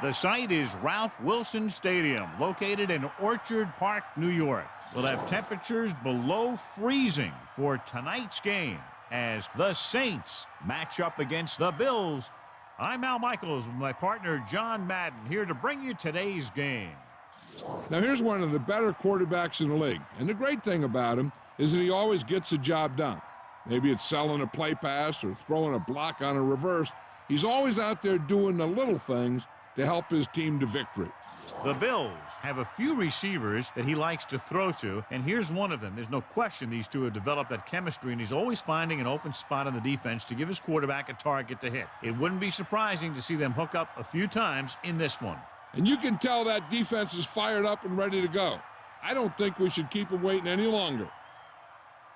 The site is Ralph Wilson Stadium, located in Orchard Park, New York. We'll have temperatures below freezing for tonight's game as the Saints match up against the Bills. I'm Al Michaels with my partner John Madden here to bring you today's game. Now here's one of the better quarterbacks in the league, and the great thing about him is that he always gets the job done. Maybe it's selling a play pass or throwing a block on a reverse. He's always out there doing the little things to help his team to victory. The Bills have a few receivers that he likes to throw to, and here's one of them. There's no question these two have developed that chemistry, and he's always finding an open spot on the defense to give his quarterback a target to hit. It wouldn't be surprising to see them hook up a few times in this one. And you can tell that defense is fired up and ready to go. I don't think we should keep them waiting any longer.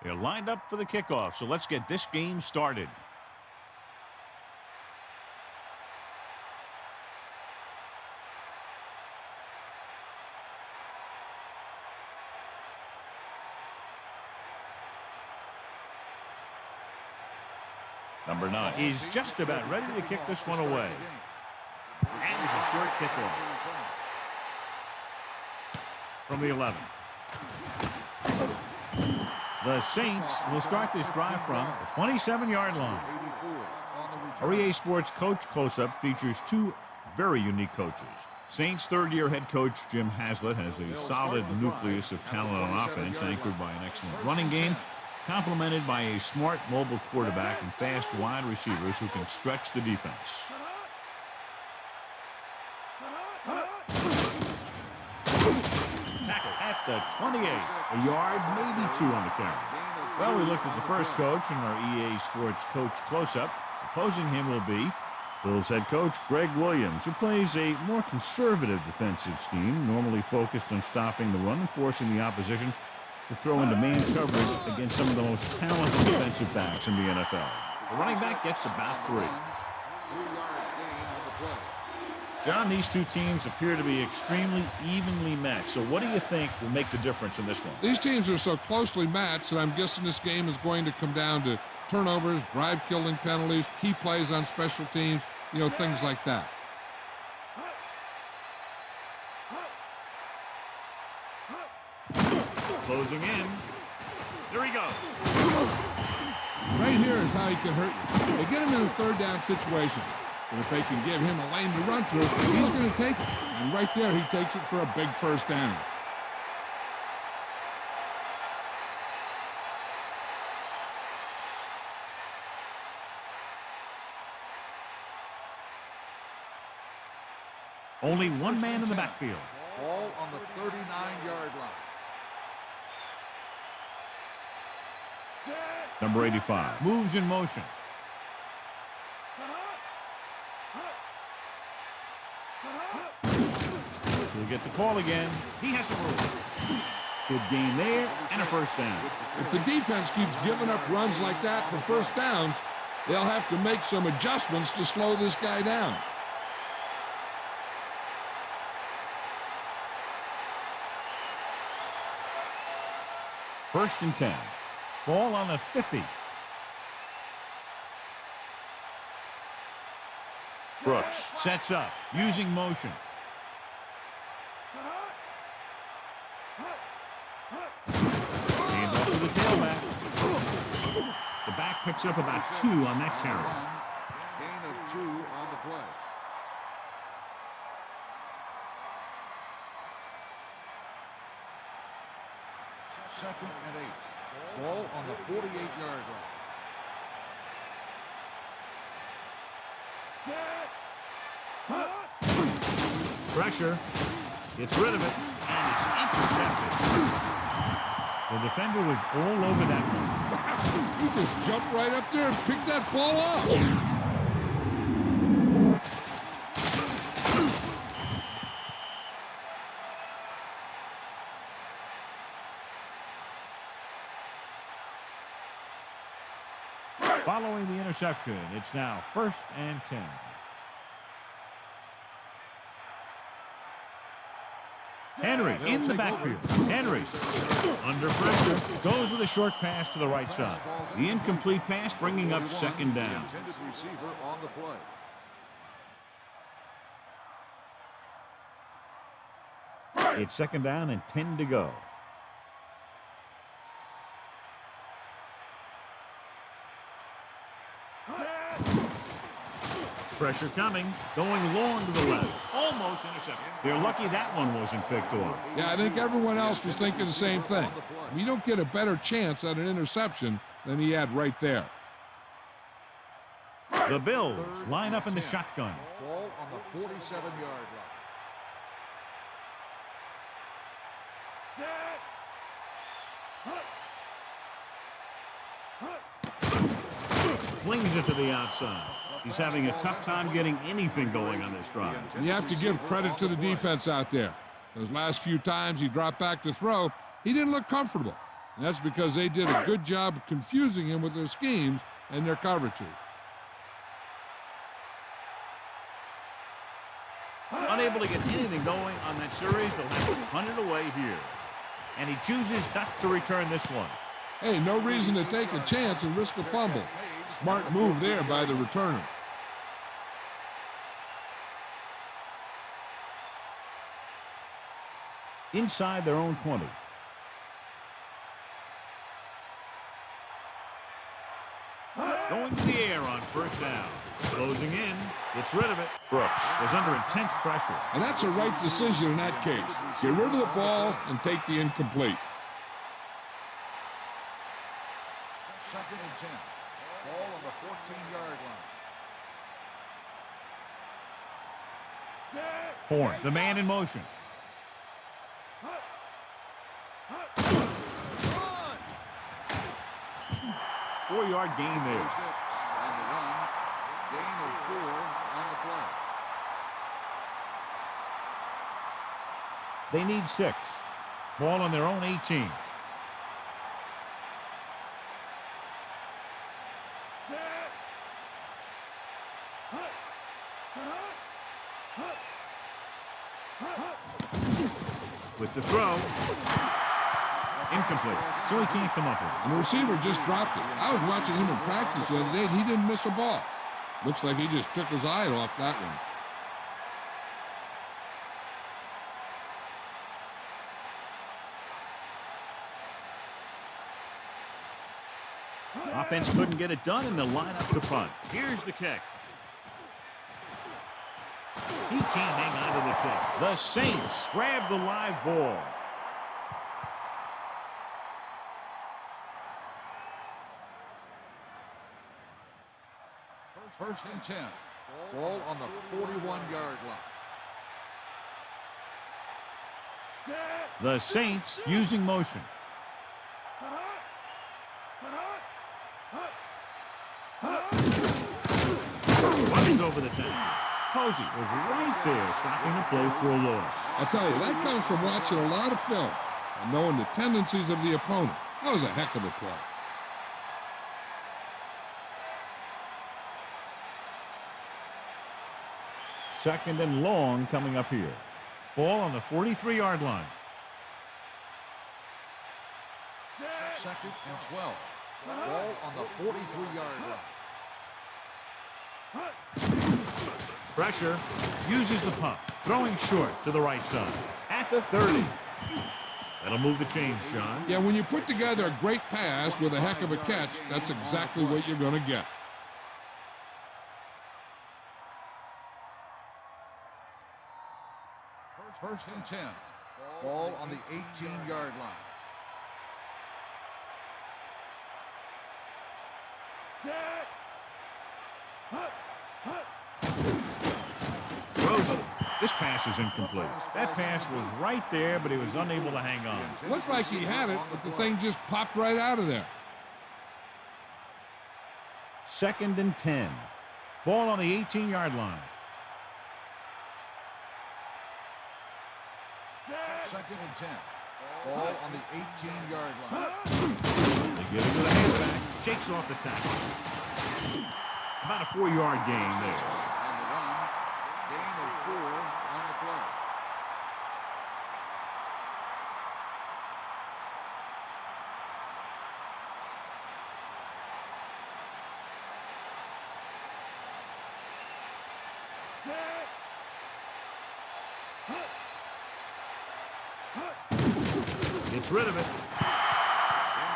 They're lined up for the kickoff, so let's get this game started. Number 9 is just about ready to kick this one away. And it's a short kickoff from the 11. The Saints will start this drive from the 27-yard line. Our EA Sports Coach Close-Up features two very unique coaches. Saints third-year head coach Jim Haslett has a solid nucleus of talent on offense anchored by an excellent running game, complemented by a smart mobile quarterback and fast wide receivers who can stretch the defense. Tackle at the 28, a yard, maybe two on the carry. Well, we looked at the first coach in our EA Sports Coach Close-Up. Opposing him will be Bills head coach Greg Williams, who plays a more conservative defensive scheme, normally focused on stopping the run and forcing the opposition to throw into man coverage against some of the most talented defensive backs in the NFL. The running back gets about 3. John, these two teams appear to be extremely evenly matched. So what do you think will make the difference in this one? These teams are so closely matched that I'm guessing this game is going to come down to turnovers, drive-killing penalties, key plays on special teams, things like that. Closing in. There he goes. Right here is how he can hurt you. They get him in a third down situation. But if they can give him a lane to run through, he's going to take it. And right there, he takes it for a big first down. Only one man in the backfield. Ball on the 39-yard line. Number 85 moves in motion. He'll get the call again. He has some room. Good gain there and a first down. If the defense keeps giving up runs like that for first downs, they'll have to make some adjustments to slow this guy down. First and 10. Ball on the 50. Brooks sets up, using motion. Hand off to the tailback. The back picks up about 2 on that carry. Gain of 2 on the play. Second and 8. Ball on the 48-yard line. Pressure. Gets rid of it. And it's intercepted. The defender was all over that one. He just jumped right up there and picked that ball off. Following the interception, it's now first and 10. Henry in the backfield. Henry under pressure goes with a short pass to the right side. The incomplete pass bringing up second down. It's second down and 10 to go. Pressure coming, going long to the left. Almost intercepted. They're lucky that one wasn't picked off. Yeah, I think everyone else was thinking the same thing. You don't get a better chance at an interception than he had right there. The Bills line up in the shotgun. Ball on the 47-yard line. Flings it to the outside. He's having a tough time getting anything going on this drive. And you have to give credit to the defense out there. Those last few times he dropped back to throw, he didn't look comfortable. And that's because they did a good job of confusing him with their schemes and their coverages. Unable to get anything going on that series, they'll have to punt it away here. And he chooses not to return this one. Hey, no reason to take a chance and risk a fumble. Smart move there by the returner. Inside their own 20. Going to the air on first down. Closing in. Gets rid of it. Brooks was under intense pressure. And that's a right decision in that case. Get rid of the ball and take the incomplete. Second and 10. Ball on the 14-yard line. Horn, the man in motion. 4-yard gain there. On the run. Gain of 4 on the play. They need 6. Ball on their own 18. With the throw. Incomplete. So he can't come up with it. And the receiver just dropped it. I was watching him in practice the other day, and he didn't miss a ball. Looks like he just took his eye off that one. Offense couldn't get it done, and they'll line up to punt. Here's the kick. He can't hang on to the kick. The Saints grab the live ball. First and 10. Ball on the 41-yard line. The Saints using motion. Runs over the top. Posey was right there stopping the play for a loss. I'll tell you, that comes from watching a lot of film and knowing the tendencies of the opponent. That was a heck of a play. Second and long coming up here. Ball on the 43-yard line. Second and 12. Ball on the 43-yard line. Pressure. Uses the pump. Throwing short to the right side. At the 30. That'll move the chains, John. Yeah, when you put together a great pass with a heck of a catch, that's exactly what you're going to get. First and 10. Ball on the 18-yard line. Throws it. This pass is incomplete. That pass was right there, but he was unable to hang on. Looked like he had it, but the thing just popped right out of there. Second and 10. Ball on the 18-yard line. Second and 10. Ball on the 18-yard line. They give it to the halfback. Shakes off the tackle. About a 4-yard gain there. On the run. Gain of 4 on the play. Gets rid of it.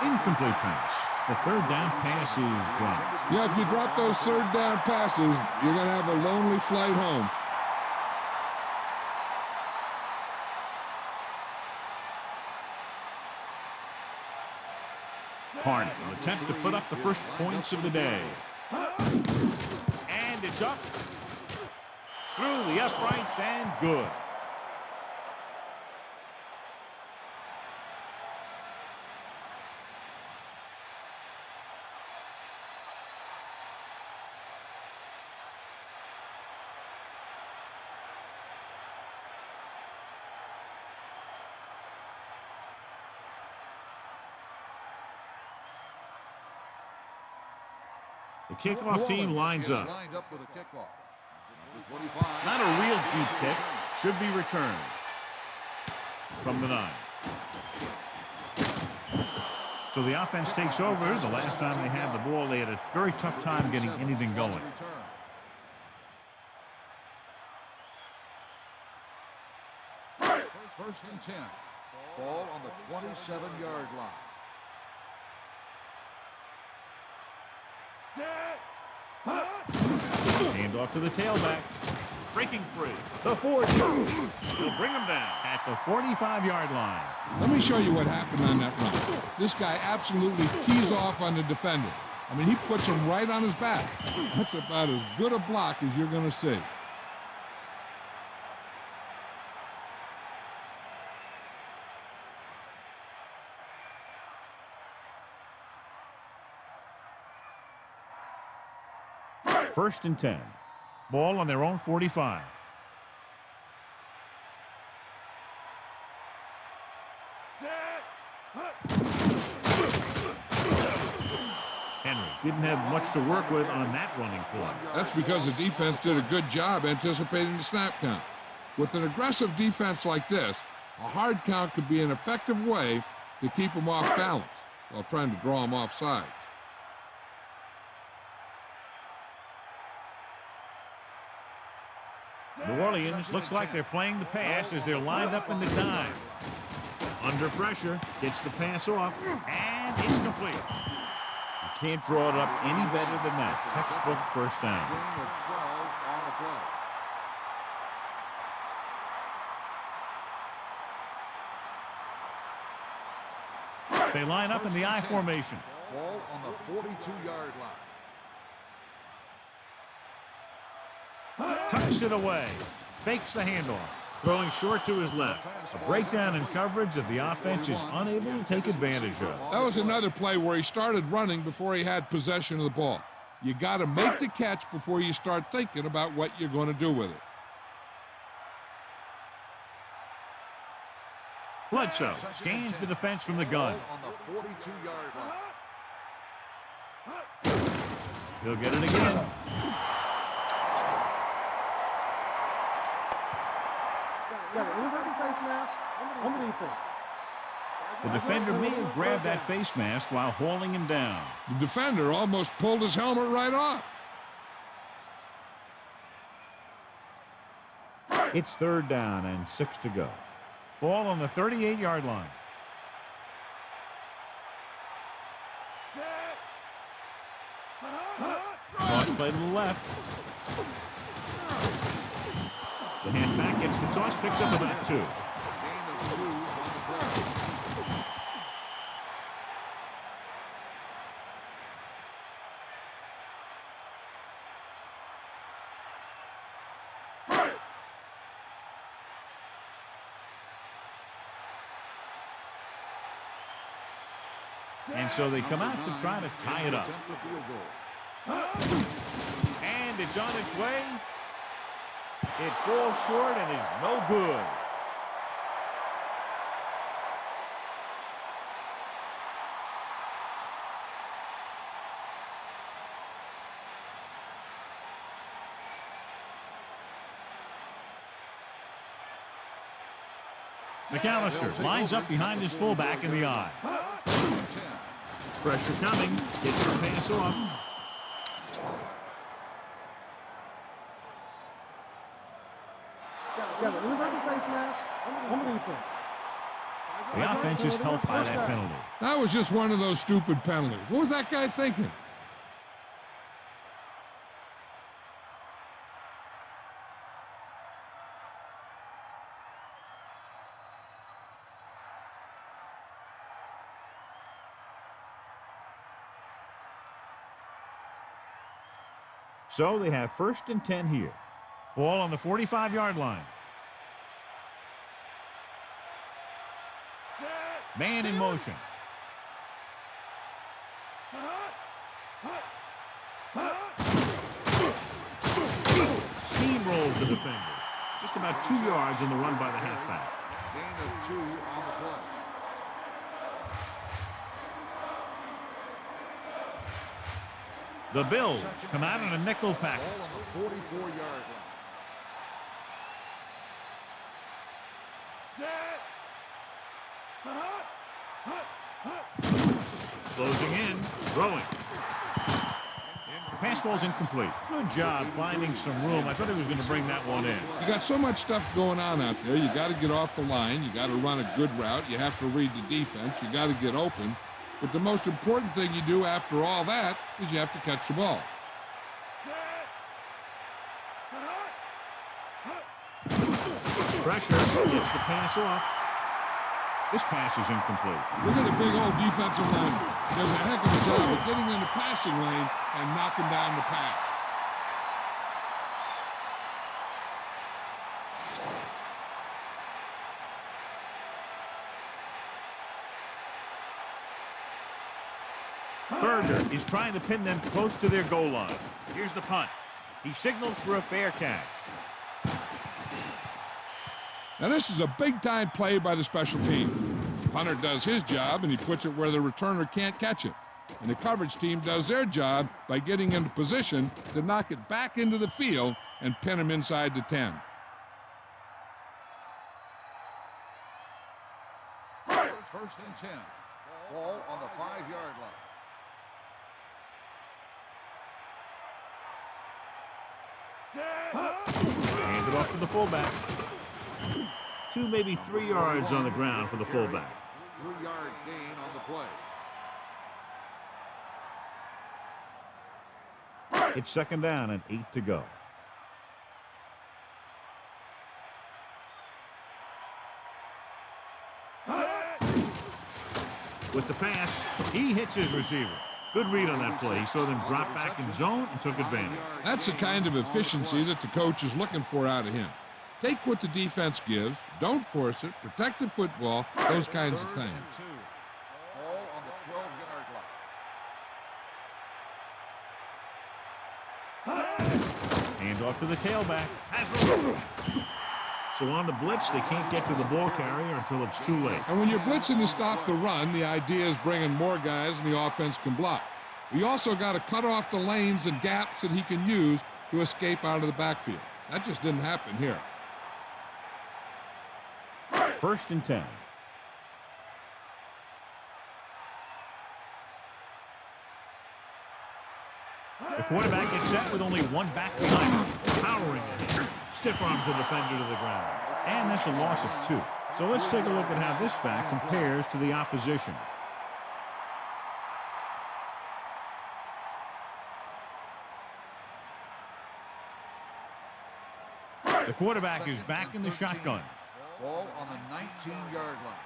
Incomplete pass. The third down pass is dropped. Yeah, if you drop those third down passes, you're going to have a lonely flight home. Harden will attempt to put up the first points of the day. And it's up. Through the uprights and good. The kickoff team lines up. Not a real deep kick. Should be returned from the 9. So the offense takes over. The last time they had the ball, they had a very tough time getting anything going. First and 10. Ball on the 27-yard line. Hand off to the tailback. Breaking free. The 40. He'll bring him down at the 45-yard line. Let me show you what happened on that run. This guy absolutely tees off on the defender. I mean, he puts him right on his back. That's about as good a block as you're going to see. First and 10. Ball on their own 45. Henry didn't have much to work with on that running play. That's because the defense did a good job anticipating the snap count. With an aggressive defense like this, a hard count could be an effective way to keep them off balance while trying to draw them off sides. New Orleans looks like they're playing the pass as they're lined up in the dime. Under pressure, gets the pass off, and it's complete. You can't draw it up any better than that. Textbook first down. They line up in the I formation. Ball on the 42-yard line. Tucks it away. Fakes the handoff. Throwing short to his left. A breakdown in coverage that the offense is unable to take advantage of. That was another play where he started running before he had possession of the ball. You got to make the catch before you start thinking about what you're going to do with it. Bledsoe scans the defense from the gun. On the 42-yard line. He'll get it again. On the defense. The defender may have grabbed that face mask while hauling him down. The defender almost pulled his helmet right off. It's third down and 6 to go. Ball on the 38-yard line. Toss play to the left. The hand back gets the toss, picks up about 2. And so they come out to try to tie it up. And it's on its way. It falls short and is no good. McAllister lines up behind his fullback in the eye. Pressure coming. Gets the pass off. The offense is helped by that penalty. That was just one of those stupid penalties. What was that guy thinking? So they have 1st and 10 here. Ball on the 45-yard line. Man in motion. Steamrolls the defender. Just about 2 yards on the run by the halfback. Gain of 2 on the play. The Bills come out in a nickel package. Ball on the 44-yard line. Closing in, throwing. The pass ball's incomplete. Good job finding some room. I thought he was going to bring that one in. You got so much stuff going on out there. You got to get off the line. You got to run a good route. You have to read the defense. You got to get open. But the most important thing you do after all that is you have to catch the ball. Pressure gets the pass off. This pass is incomplete. Look at the big old defensive lineman. Does a heck of a job of getting in the passing lane and knocking down the pass. Berger is trying to pin them close to their goal line. Here's the punt. He signals for a fair catch. Now this is a big-time play by the special team. The punter does his job, and he puts it where the returner can't catch it. And the coverage team does their job by getting into position to knock it back into the field and pin him inside the 10. First and 10. Ball on the 5-yard line. Hand it off to the fullback. 2, maybe 3 yards on the ground for the fullback. 3-yard gain on the play. It's 2nd down and 8 to go. With the pass, he hits his receiver. Good read on that play. He saw them drop back in zone and took advantage. That's the kind of efficiency that the coach is looking for out of him. Take what the defense gives, don't force it, protect the football, those kinds of things. Ball on the 12-yard line. Hand off to the tailback. So on the blitz, they can't get to the ball carrier until it's too late. And when you're blitzing to stop the run, the idea is bringing more guys than the offense can block. We also got to cut off the lanes and gaps that he can use to escape out of the backfield. That just didn't happen here. 1st and 10. The quarterback gets set with only one back behind him, powering ahead. Stiff arms the defender to the ground. And that's a loss of 2. So let's take a look at how this back compares to the opposition. The quarterback is back in the shotgun. Ball on the 19-yard line.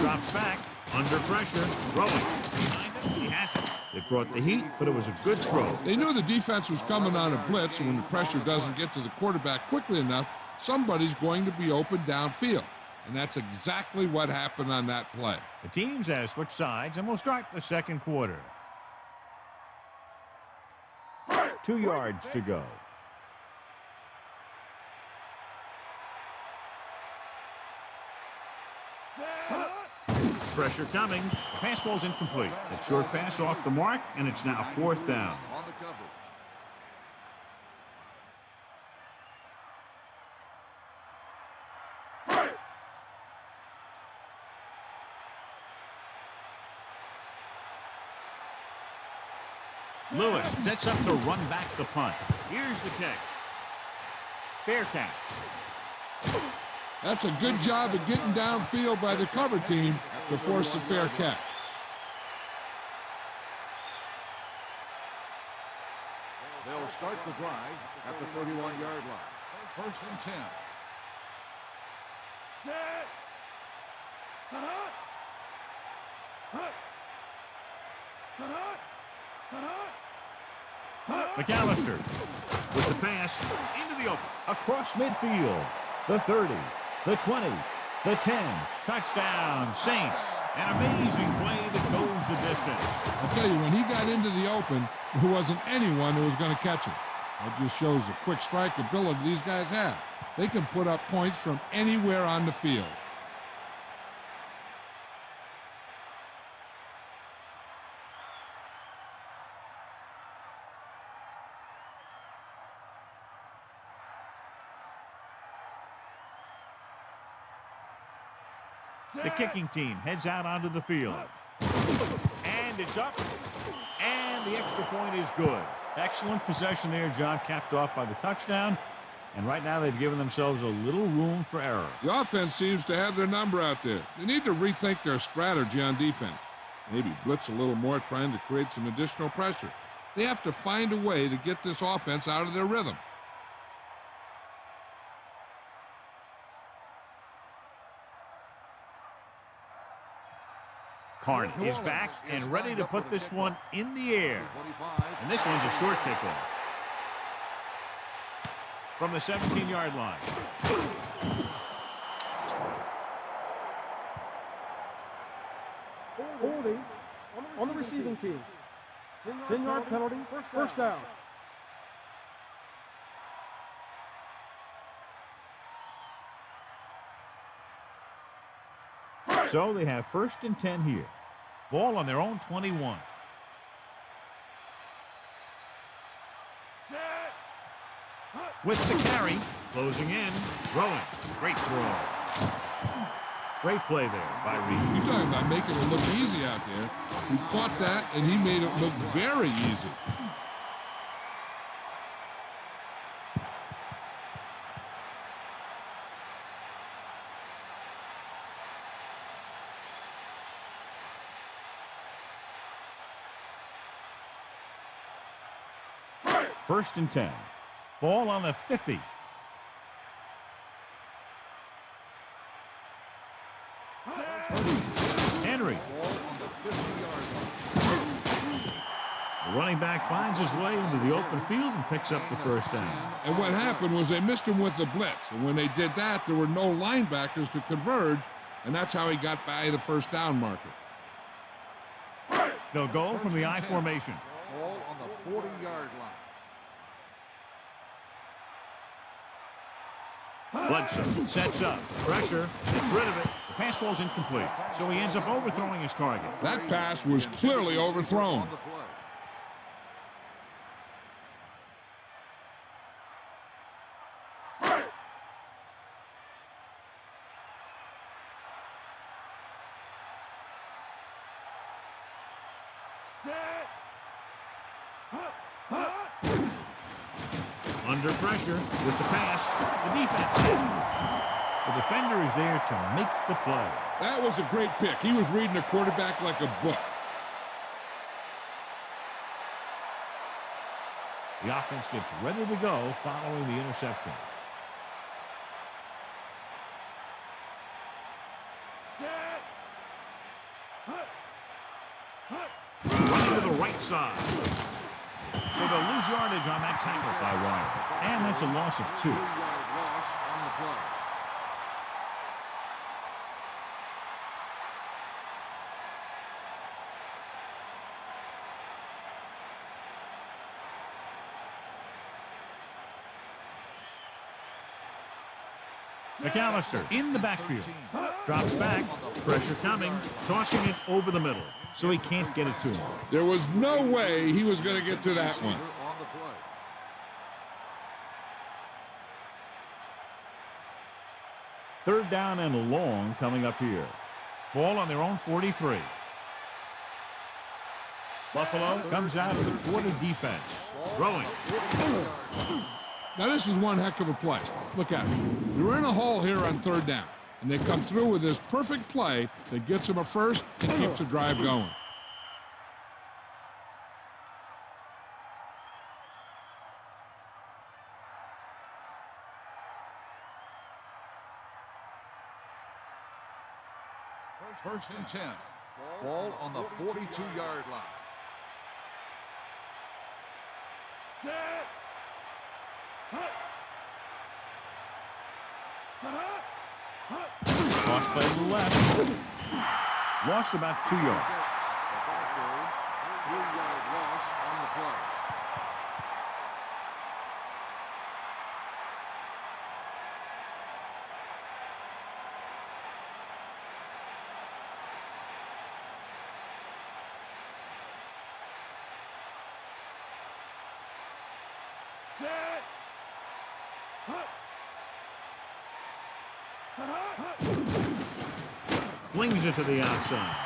Drops back, under pressure, throwing. Behind him, he has it. It brought the heat, but it was a good throw. They knew the defense was coming on a blitz, and when the pressure doesn't get to the quarterback quickly enough, somebody's going to be open downfield. And that's exactly what happened on that play. The teams have switched sides, and we'll start the 2nd quarter. 2 yards to go. Pressure coming. Pass ball's incomplete. That short pass off the mark, and it's now 4th down. On the coverage. Lewis sets up to run back the punt. Here's the kick. Fair catch. That's a good job of getting downfield by the cover team to force a fair catch. They'll start the drive at the 31-yard line. First and 10. Set. McAllister with the pass into the open, across midfield, the 30, the 20, the 10, touchdown, Saints. An amazing play that goes the distance. I'll tell you, when he got into the open, there wasn't anyone who was going to catch him. That just shows the quick strike ability these guys have. They can put up points from anywhere on the field. The kicking team heads out onto the field. And it's up. And the extra point is good. Excellent possession there, John, capped off by the touchdown. And right now they've given themselves a little room for error. The offense seems to have their number out there. They need to rethink their strategy on defense. Maybe blitz a little more, trying to create some additional pressure. They have to find a way to get this offense out of their rhythm. Carney is back and ready to put this one in the air. And this one's a short kickoff. From the 17-yard line. Holding on the receiving team. 10-yard penalty, first down. So they have first and 10 here. Ball on their own 21. With the carry, closing in, throwing. Great throw. Great play there by Reed. You're talking about making it look easy out there. He caught that, and he made it look very easy. First and 10. Ball on the 50. Henry. The running back finds his way into the open field and picks up the first down. And what happened was they missed him with the blitz. And when they did that, there were no linebackers to converge, and that's how he got by the first down marker. They'll go from the I formation. Ball on the 40-yard line. Bledsoe sets up. Pressure. Gets rid of it. The pass falls incomplete. So he ends up overthrowing his target. That pass was clearly overthrown. Under pressure with the pass. The defense. The defender is there to make the play. That was a great pick. He was reading the quarterback like a book. The offense gets ready to go following the interception. Running to the right side. So they'll lose yardage on that tackle by Wyatt. And that's a loss of 2. McAllister in the backfield. Drops back. Pressure coming. Tossing it over the middle. So he can't get it to him. There was no way he was going to get to that one. Third down and long coming up here. Ball on their own 43. Buffalo comes out of the quarter defense. Throwing. Now, this is one heck of a play. Look at it. You're in a hole here on third down, and they come through with this perfect play that gets them a first and keeps the drive going. First and 10. Ball on the 42-yard line. Set. Cross by the left. Lost about 2 yards. A back there, 3-yard loss on the play. Set. Flings it to the outside.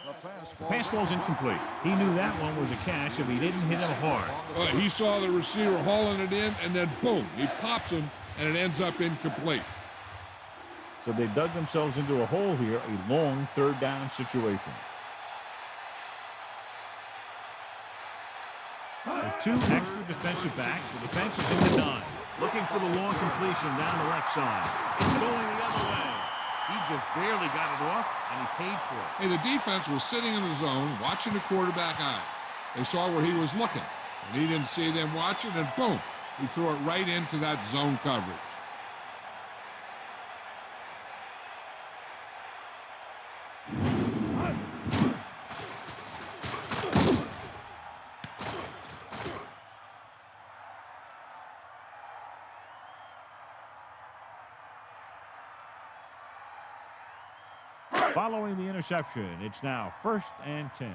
The pass ball's incomplete. He knew that one was a catch if he didn't hit him hard. He saw the receiver hauling it in, and then boom, he pops him, and it ends up incomplete. So they dug themselves into a hole here, a long third down situation. With 2 extra defensive backs, the defense is in the dive, looking for the long completion down the left side. It's going the other way. He just barely got it off, and he paid for it. Hey, the defense was sitting in the zone, watching the quarterback eye. They saw where he was looking, and he didn't see them watching, and boom, he threw it right into that zone coverage. Following the interception, it's now 1st and 10.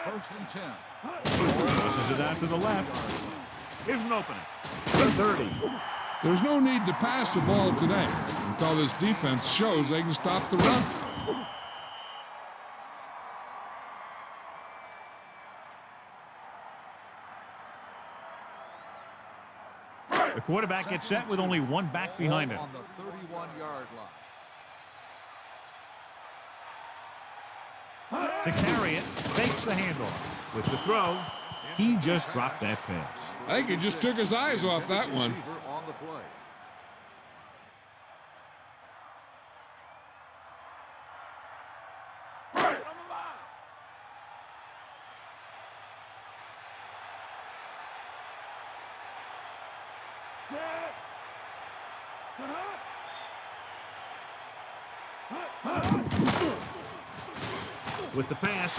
First and 10. Tosses it out to the left. Here's an opening. The 30. There's no need to pass the ball today until this defense shows they can stop the run. The quarterback gets set with only one back behind him. On the 31-yard line. To carry it, fakes the handoff. With the throw, he just dropped that pass. I think he just took his eyes off that one. On the play. With the pass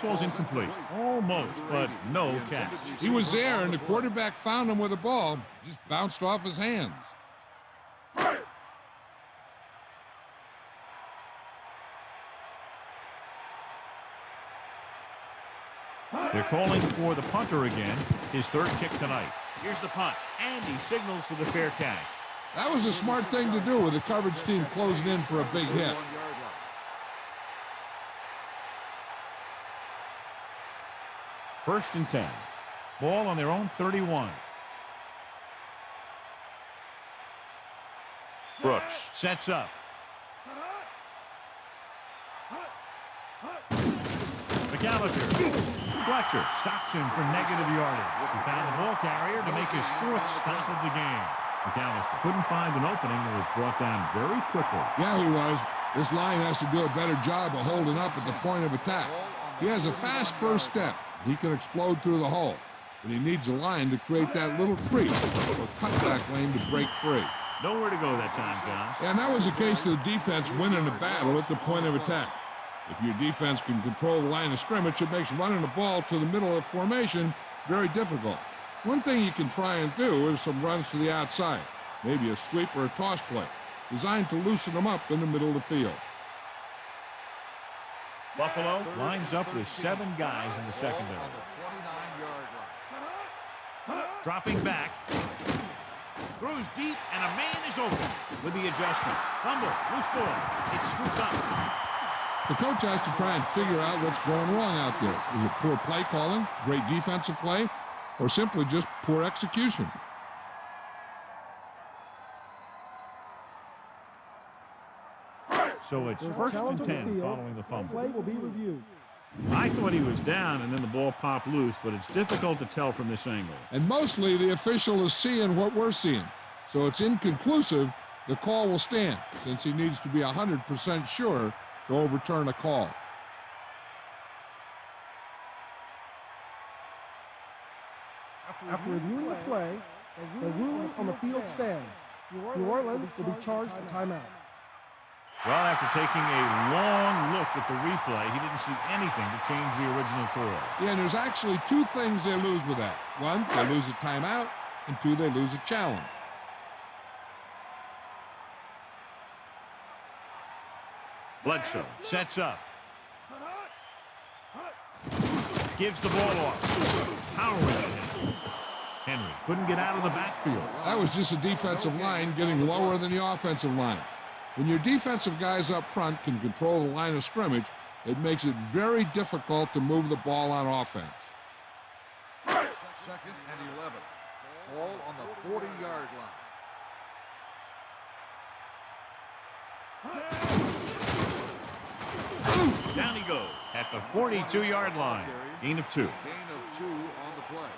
ball's incomplete. Almost, but no catch. He was there, and the quarterback found him with the ball. Just bounced off his hands. They're calling for the punter again, his 3rd kick tonight. Here's the punt, and he signals for the fair catch. That was a smart thing to do with the coverage team closing in for a big hit. First and 10. Ball on their own 31. Brooks sets up. McAllister. Fletcher stops him for negative yardage. He found the ball carrier to make his 4th stop of the game. McAllister couldn't find an opening and was brought down very quickly. Yeah, he was. This line has to do a better job of holding up at the point of attack. He has a fast first step. He can explode through the hole, but he needs a line to create that little crease or cutback lane to break free. Nowhere to go that time, John. And that was the case of the defense winning the battle at the point of attack. If your defense can control the line of scrimmage, it makes running the ball to the middle of formation very difficult. One thing you can try and do is some runs to the outside, maybe a sweep or a toss play, designed to loosen them up in the middle of the field. Buffalo lines up with 7 guys in the secondary. On the 29-yard line. Dropping back. Throws deep, and a man is open with the adjustment. Fumble, loose ball. It's scooped up. The coach has to try and figure out what's going wrong out there. Is it poor play calling, great defensive play, or simply just poor execution? So it's first and 10 following the fumble. Play will be reviewed. I thought he was down, and then the ball popped loose, but it's difficult to tell from this angle. And mostly the official is seeing what we're seeing. So it's inconclusive. The call will stand since he needs to be 100% sure to overturn a call. After reviewing the play, the ruling on the field stands. New Orleans will be charged a timeout. Well, after taking a long look at the replay, he didn't see anything to change the original call. Yeah, and there's actually two things they lose with that. One, they lose a timeout, and two, they lose a challenge. Bledsoe sets up. Gives the ball off. Powering it. Henry couldn't get out of the backfield. That was just a defensive line getting lower than the offensive line. When your defensive guys up front can control the line of scrimmage, it makes it very difficult to move the ball on offense. Second and 11. Ball on the 40-yard line. Down he goes at the 42-yard line. Gain of 2. Gain of 2 on the play.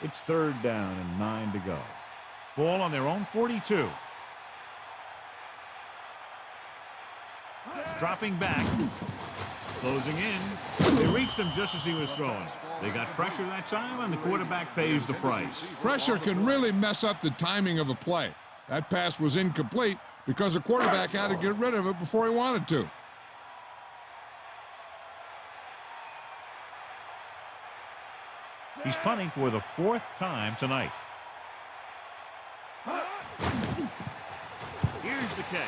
It's third down and 9 to go. Ball on their own 42. Dropping back. Closing in. They reached him just as he was throwing. They got pressure that time, and the quarterback pays the price. Pressure can really mess up the timing of a play. That pass was incomplete because the quarterback had to get rid of it before he wanted to. He's punting for the 4th time tonight. Here's the kick.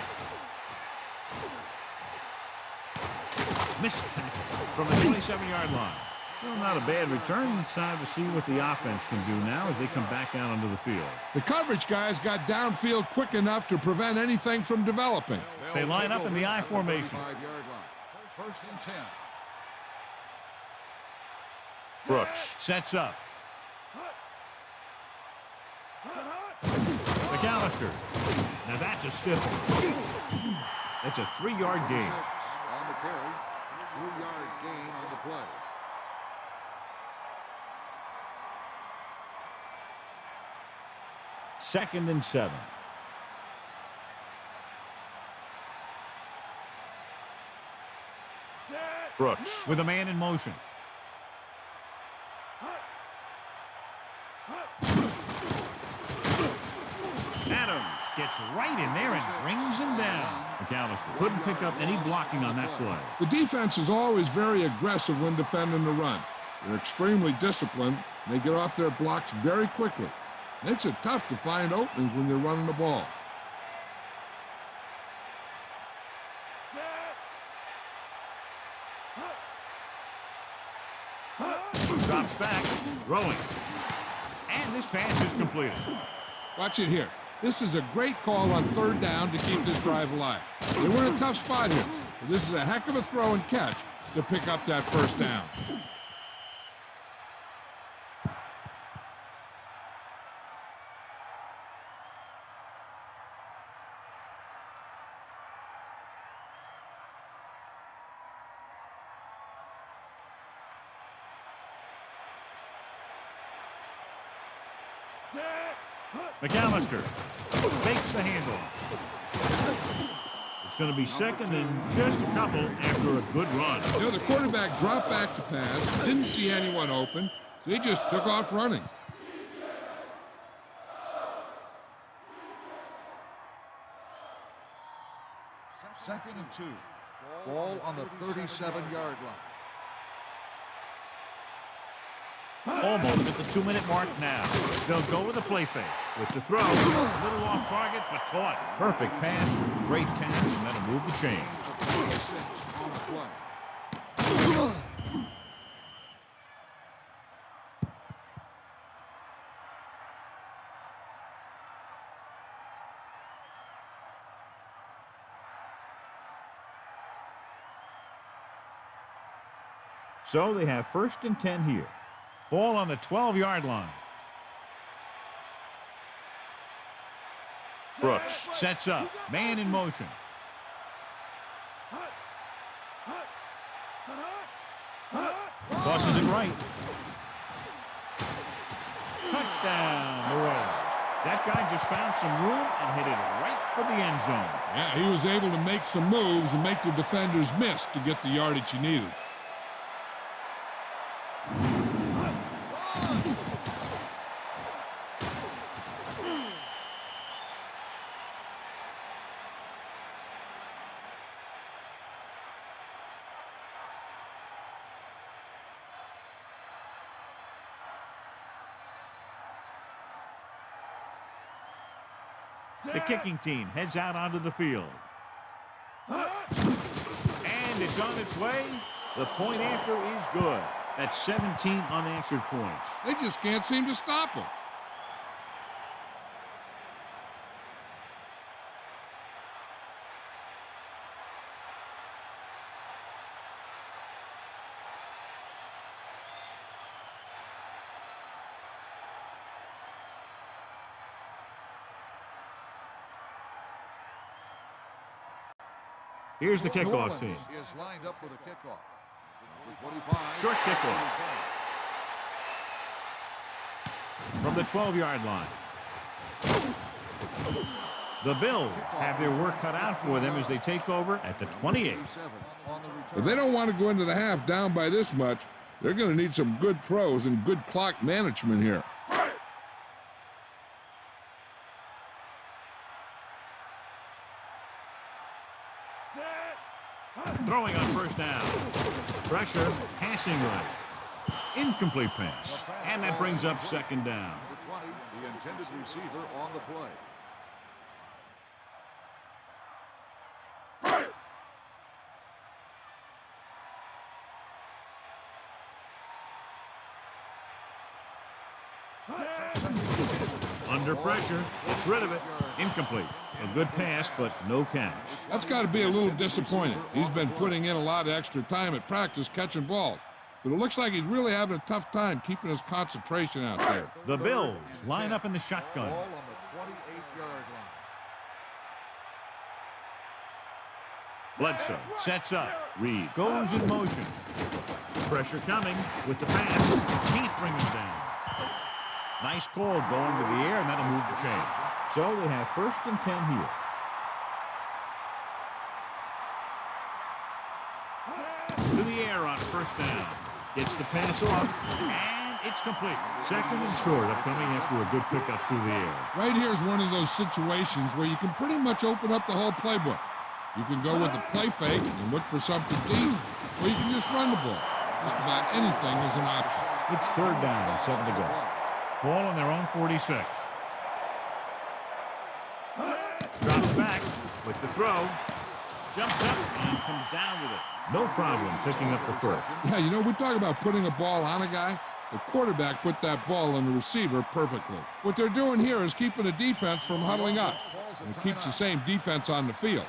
Missed tackle from the 27-yard line. Still not a bad return. It's time to see what the offense can do now as they come back down onto the field. The coverage guys got downfield quick enough to prevent anything from developing. They line up in the I formation. First and 10. Brooks sets up. McAllister. Now that's a stiff one. That's a 3-yard gain. On the carry. 3-yard gain on the play. Second and 7. Brooks with a man in motion. Adams gets right in there and brings him down. McAllister couldn't pick up any blocking on that play. The defense is always very aggressive when defending the run. They're extremely disciplined, and they get off their blocks very quickly. Makes it tough to find openings when you're running the ball. Drops back, throwing. And this pass is completed. Watch it here. This is a great call on third down to keep this drive alive. They were in a tough spot here, but this is a heck of a throw and catch to pick up that first down. McAllister fakes the handle. It's going to be second and just a couple after a good run. You know, the quarterback dropped back to pass, didn't see anyone open, so he just took off running. Second and 2. Ball on the 37-yard line. Almost at the 2-minute mark now. They'll go with a play fake. With the throw, a little off target, but caught. Perfect pass, great catch, and that'll move the chains. 46 on the play. So they have 1st and 10 here. Ball on the 12-yard line. Brooks sets up. Man in motion. Tosses it right. Touchdown, New Orleans. That guy just found some room and hit it right for the end zone. Yeah, he was able to make some moves and make the defenders miss to get the yardage he needed. The kicking team heads out onto the field. And it's on its way. The point after is good. That's 17 unanswered points. They just can't seem to stop him. Here's the New kickoff Orleans team. is lined up for the kickoff. With 45. Short kickoff. From the 12-yard line. The Bills have their work cut out for them as they take over at the 28. If they don't want to go into the half down by this much, they're going to need some good throws and good clock management here. Throwing on 1st down. Pressure, passing right. Incomplete pass. And that brings up 2nd down. Number 20, the intended receiver on the play. Under pressure, gets rid of it. Incomplete. A good pass, but no catch. That's got to be a little disappointing. He's been putting in a lot of extra time at practice catching balls. But it looks like he's really having a tough time keeping his concentration out there. The Bills line up in the shotgun. Ball on the 28-yard line. Bledsoe sets up. Reed goes in motion. Pressure coming with the pass. Can't bring him down. Nice call going to the air, and that'll move the chains. So they have 1st and 10 here. To the air on 1st down. Gets the pass off, and it's complete. 2nd and short upcoming after a good pickup through the air. Right here is one of those situations where you can pretty much open up the whole playbook. You can go with a play fake and look for something deep, or you can just run the ball. Just about anything is an option. It's 3rd down and 7 to go. Ball on their own 46. Drops back with the throw. Jumps up and comes down with it. No problem picking up the 1st. Yeah, you know, we talk about putting a ball on a guy. The quarterback put that ball on the receiver perfectly. What they're doing here is keeping the defense from huddling up. And it keeps the same defense on the field.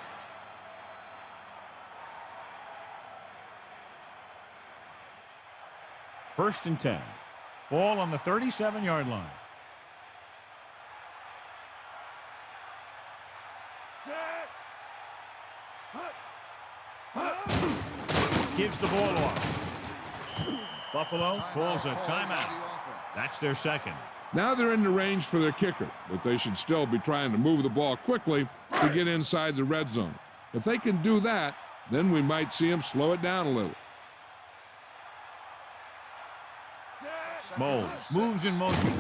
First and 10. Ball on the 37-yard line. Gives the ball off. Buffalo calls a timeout. That's their 2nd. Now they're in the range for their kicker, but they should still be trying to move the ball quickly to get inside the red zone. If they can do that, then we might see them slow it down a little. Moles moves in motion.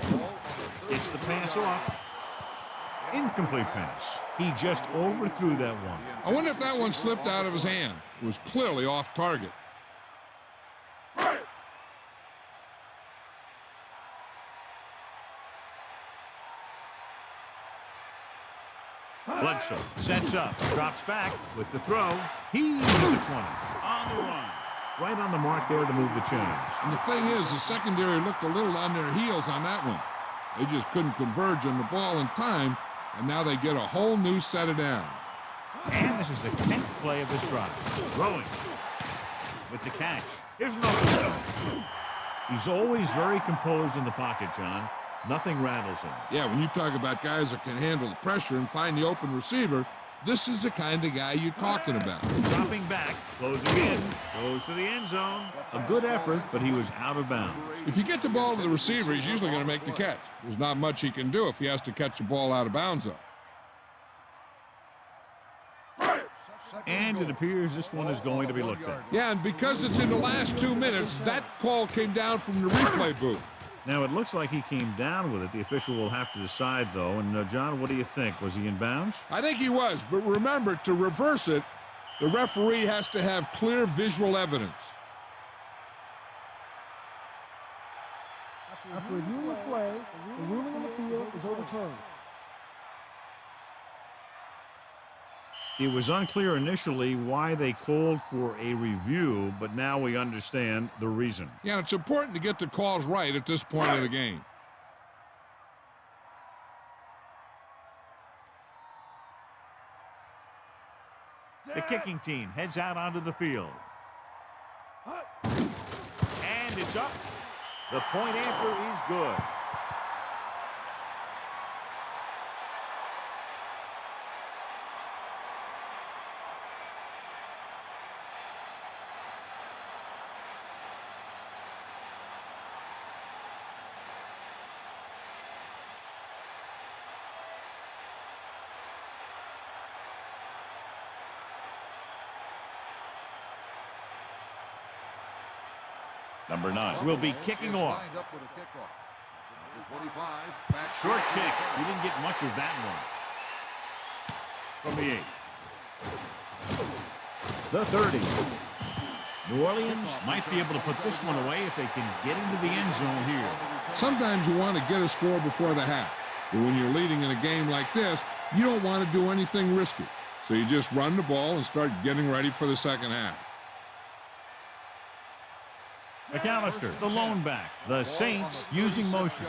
Gets the pass off. Incomplete pass. He just overthrew that one. I wonder if that one slipped out of his hand. It was clearly off target. Bledsoe sets up, drops back with the throw. He's at the 20. On the run. Right on the mark there to move the chains. And the thing is, the secondary looked a little on their heels on that one. They just couldn't converge on the ball in time, and now they get a whole new set of downs. And this is the 10th play of this drive. Throwing with the catch. Here's another one. He's always very composed in the pocket, John. Nothing rattles him. Yeah, when you talk about guys that can handle the pressure and find the open receiver, this is the kind of guy you're talking about. Dropping back, closing in, goes to the end zone. A good effort, but he was out of bounds. If you get the ball to the receiver, he's usually going to make the catch. There's not much he can do if he has to catch the ball out of bounds, though. And it appears this one is going to be looked at. Yeah, and because it's in the last 2 minutes, that call came down from the replay booth. Now, it looks like he came down with it. The official will have to decide, though. And, John, what do you think? Was he in bounds? I think he was, but remember, to reverse it, the referee has to have clear visual evidence. After reviewing the play, the ruling on the field is overturned. It was unclear initially why they called for a review, but now we understand the reason. Yeah, it's important to get the calls right at this point of the game. The kicking team heads out onto the field. And it's up. The point after is good. Number 9 will be kicking off. Short kick. He didn't get much of that one. From the 8. The 30. New Orleans might be able to put this one away if they can get into the end zone here. Sometimes you want to get a score before the half. But when you're leading in a game like this, you don't want to do anything risky. So you just run the ball and start getting ready for the second half. McAllister, the lone back. The Saints using motion.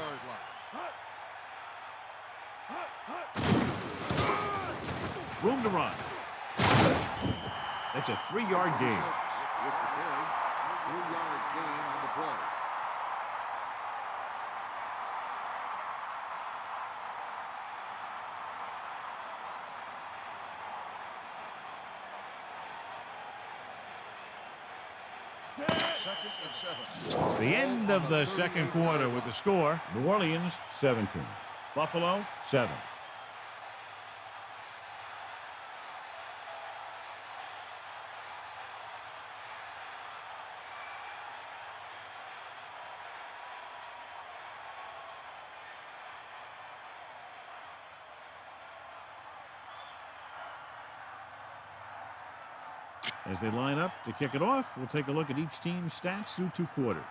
Room to run. That's a 3-yard gain. It's the end of the second quarter with the score. New Orleans 17. Buffalo 7. As they line up to kick it off, we'll take a look at each team's stats through 2 quarters.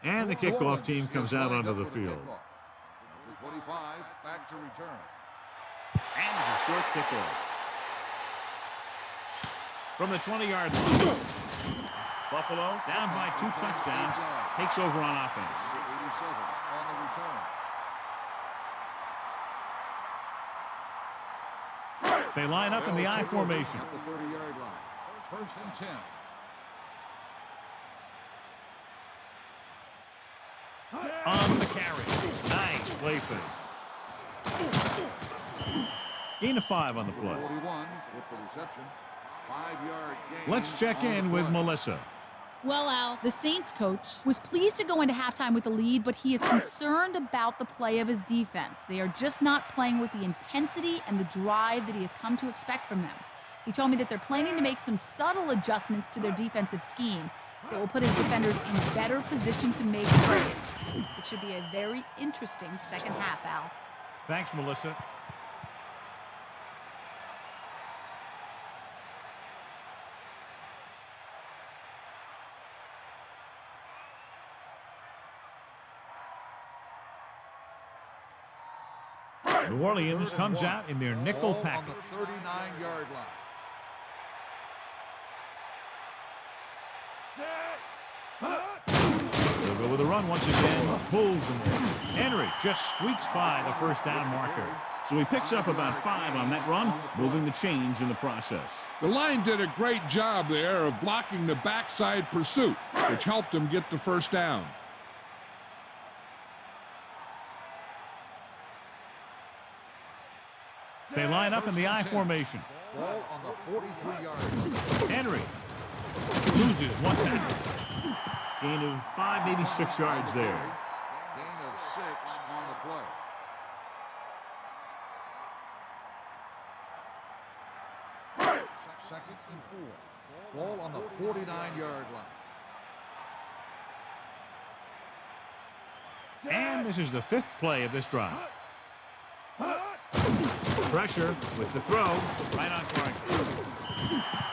And the kickoff team comes out onto the field. 25 back to return. And it's a short kickoff. From the 20-yard line. Buffalo, down by 2 touchdowns, takes over on offense. 87 on the return. They line up in the I formation. At the 30-yard line. First and 10. On the carry. Nice play fake. Gain of 5 on the play. 41 with the reception. 5-yard gain. Let's check in with Melissa. Well, Al, the Saints coach was pleased to go into halftime with a lead, but he is concerned about the play of his defense. They are just not playing with the intensity and the drive that he has come to expect from them. He told me that they're planning to make some subtle adjustments to their defensive scheme that will put his defenders in better position to make plays. It should be a very interesting second half, Al. Thanks, Melissa. New Orleans comes out in their nickel package. On the 39-yard line. They'll go with a run once again. Pulls him in. Henry just squeaks by the first down marker. So he picks up about 5 on that run, moving the chains in the process. The line did a great job there of blocking the backside pursuit, which helped him get the first down. They line up in the I formation. Ball on the 43-yard line. Henry loses 1 tackle. Gain of 5, maybe 6 yards there. Gain of 6 on the play. Second and 4. Ball on the 49-yard line. And this is the 5th play of this drive. Pressure with the throw, right on target.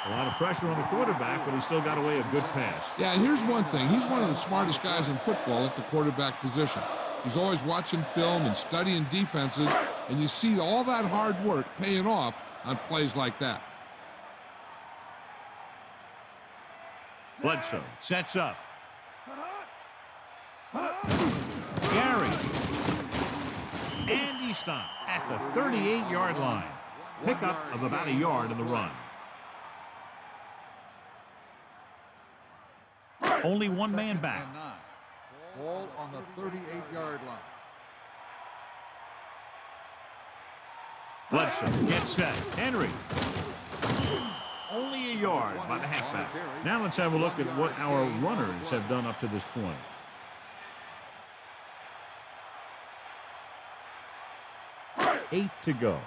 A lot of pressure on the quarterback, but he still got away a good pass. Yeah, and here's one thing. He's one of the smartest guys in football at the quarterback position. He's always watching film and studying defenses, and you see all that hard work paying off on plays like that. Bledsoe sets up. Gary. And he stopped at the 38-yard line. Pickup of about a yard in the run. Only one man back. Ball on the 38-yard line. Bledsoe gets set. Henry. Only a yard by the halfback. Now let's have a look at what our runners have done up to this point. Eight to go.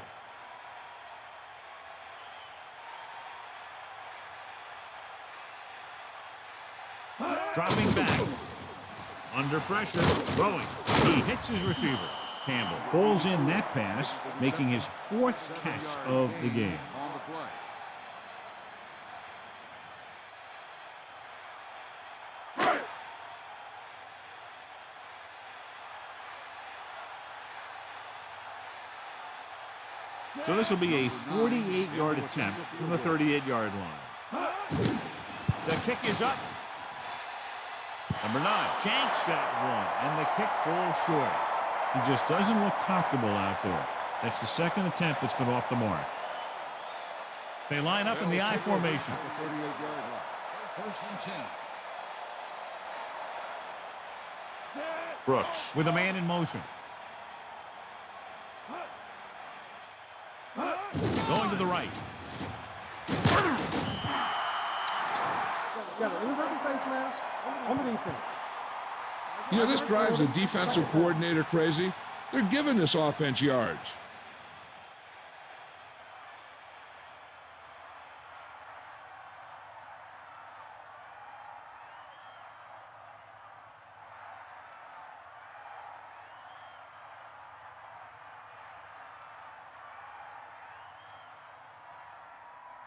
Dropping back. Under pressure. Throwing. He hits his receiver. Campbell pulls in that pass, making his 4th catch of the game. On the play. So this will be a 48-yard attempt from the 38-yard line. The kick is up. Number 9 janks that one, and the kick falls short. He just doesn't look comfortable out there. That's the 2nd attempt that's been off the mark. They line up in the I formation. First and 10. Brooks with a man in motion. Going to the right. Got an inverted face mask on the defense. You know, this drives the defensive coordinator crazy. They're giving this offense yards.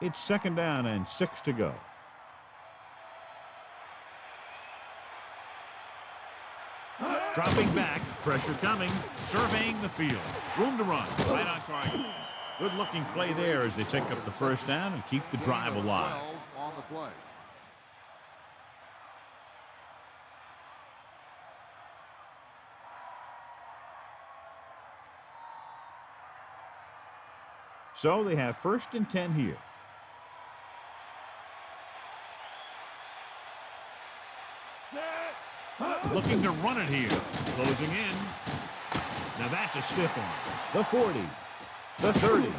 It's 2nd down and 6 to go. Dropping back, pressure coming, surveying the field. Room to run, right on target. Good looking play there as they take up the first down and keep the drive alive. 12 on the play. So they have 1st and 10 here. Looking to run it here. Closing in. Now that's a stiff one. The 40. The 30.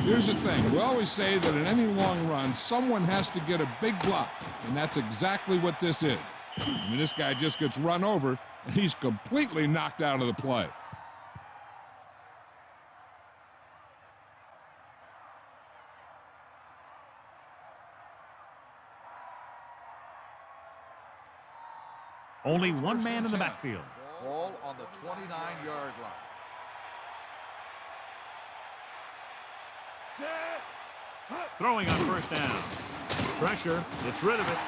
Here's the thing. We always say that in any long run, someone has to get a big block, and that's exactly what this is. I mean, this guy just gets run over, and he's completely knocked out of the play. Only one man in the backfield. Ball on the 29-yard line. Throwing on first down. Pressure. Gets rid of it.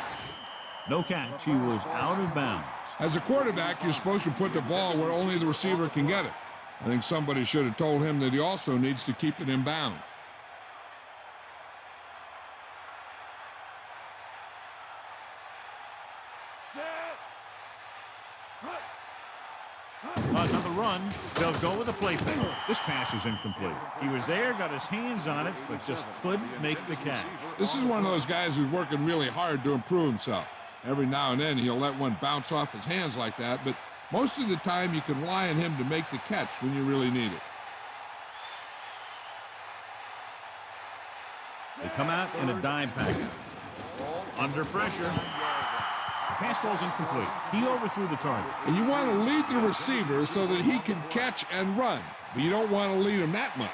No catch. He was out of bounds. As a quarterback, you're supposed to put the ball where only the receiver can get it. I think somebody should have told him that he also needs to keep it in bounds. Another run. They'll go with a play fake. This pass is incomplete. He was there, got his hands on it, but just couldn't make the catch. This is one of those guys who's working really hard to improve himself. Every now and then he'll let one bounce off his hands like that, but most of the time you can rely on him to make the catch when you really need it. They come out in a dime package. Under pressure. Pass falls incomplete. He overthrew the target. And you want to lead the receiver so that he can catch and run, but you don't want to lead him that much.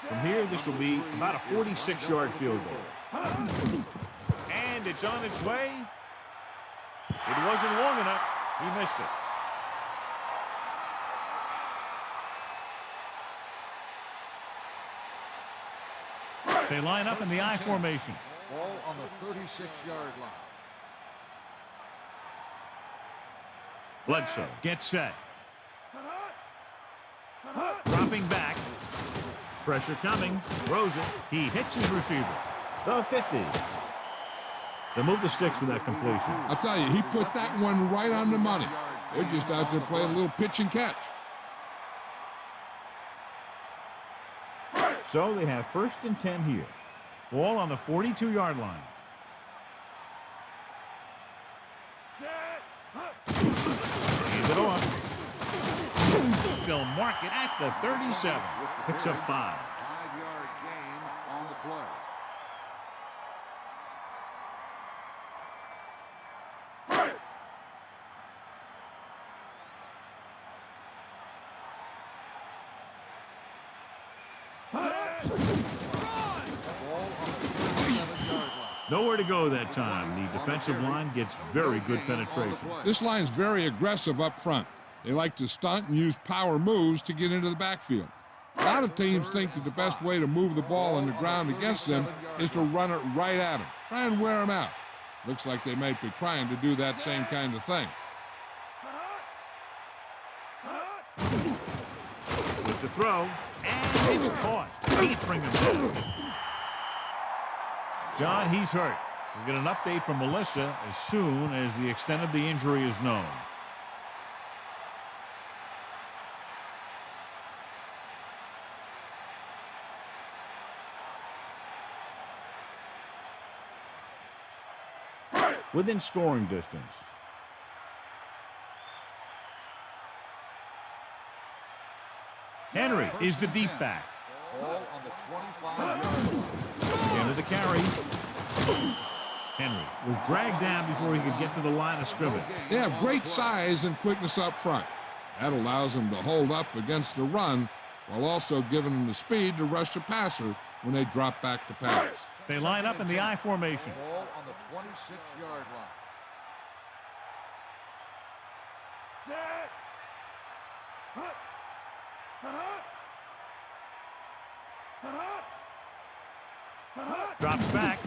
From here, this will be about a 46-yard field goal. And it's on its way. It wasn't long enough. He missed it. They line up in the I formation. Ball on the 36-yard line. Bledsoe gets set. Dropping back. Pressure coming. Throws it. He hits his receiver. The 50. They move the sticks with that completion. I'll tell you, he put that one right on the money. They're just out there playing a little pitch and catch. So they have 1st and 10 here. Ball on the 42-yard line. Hands it off. They'll mark it at the 37. Picks up 5. 5-yard gain on the play. Nowhere to go that time. The defensive line gets very good penetration. This line's very aggressive up front. They like to stunt and use power moves to get into the backfield. A lot of teams think that the best way to move the ball on the ground against them is to run it right at them. Try and wear them out. Looks like they might be trying to do that same kind of thing. With the throw, and it's caught. Can't bring him down. John, he's hurt. We'll get an update from Melissa as soon as the extent of the injury is known. Within scoring distance. Henry is the deep back. Ball on the 25-yard line. End of the carry. Henry was dragged down before he could get to the line of scrimmage. They have great size and quickness up front. That allows them to hold up against the run while also giving them the speed to rush the passer when they drop back to pass. They line up in the I formation. Ball on the 26-yard line. Drops back.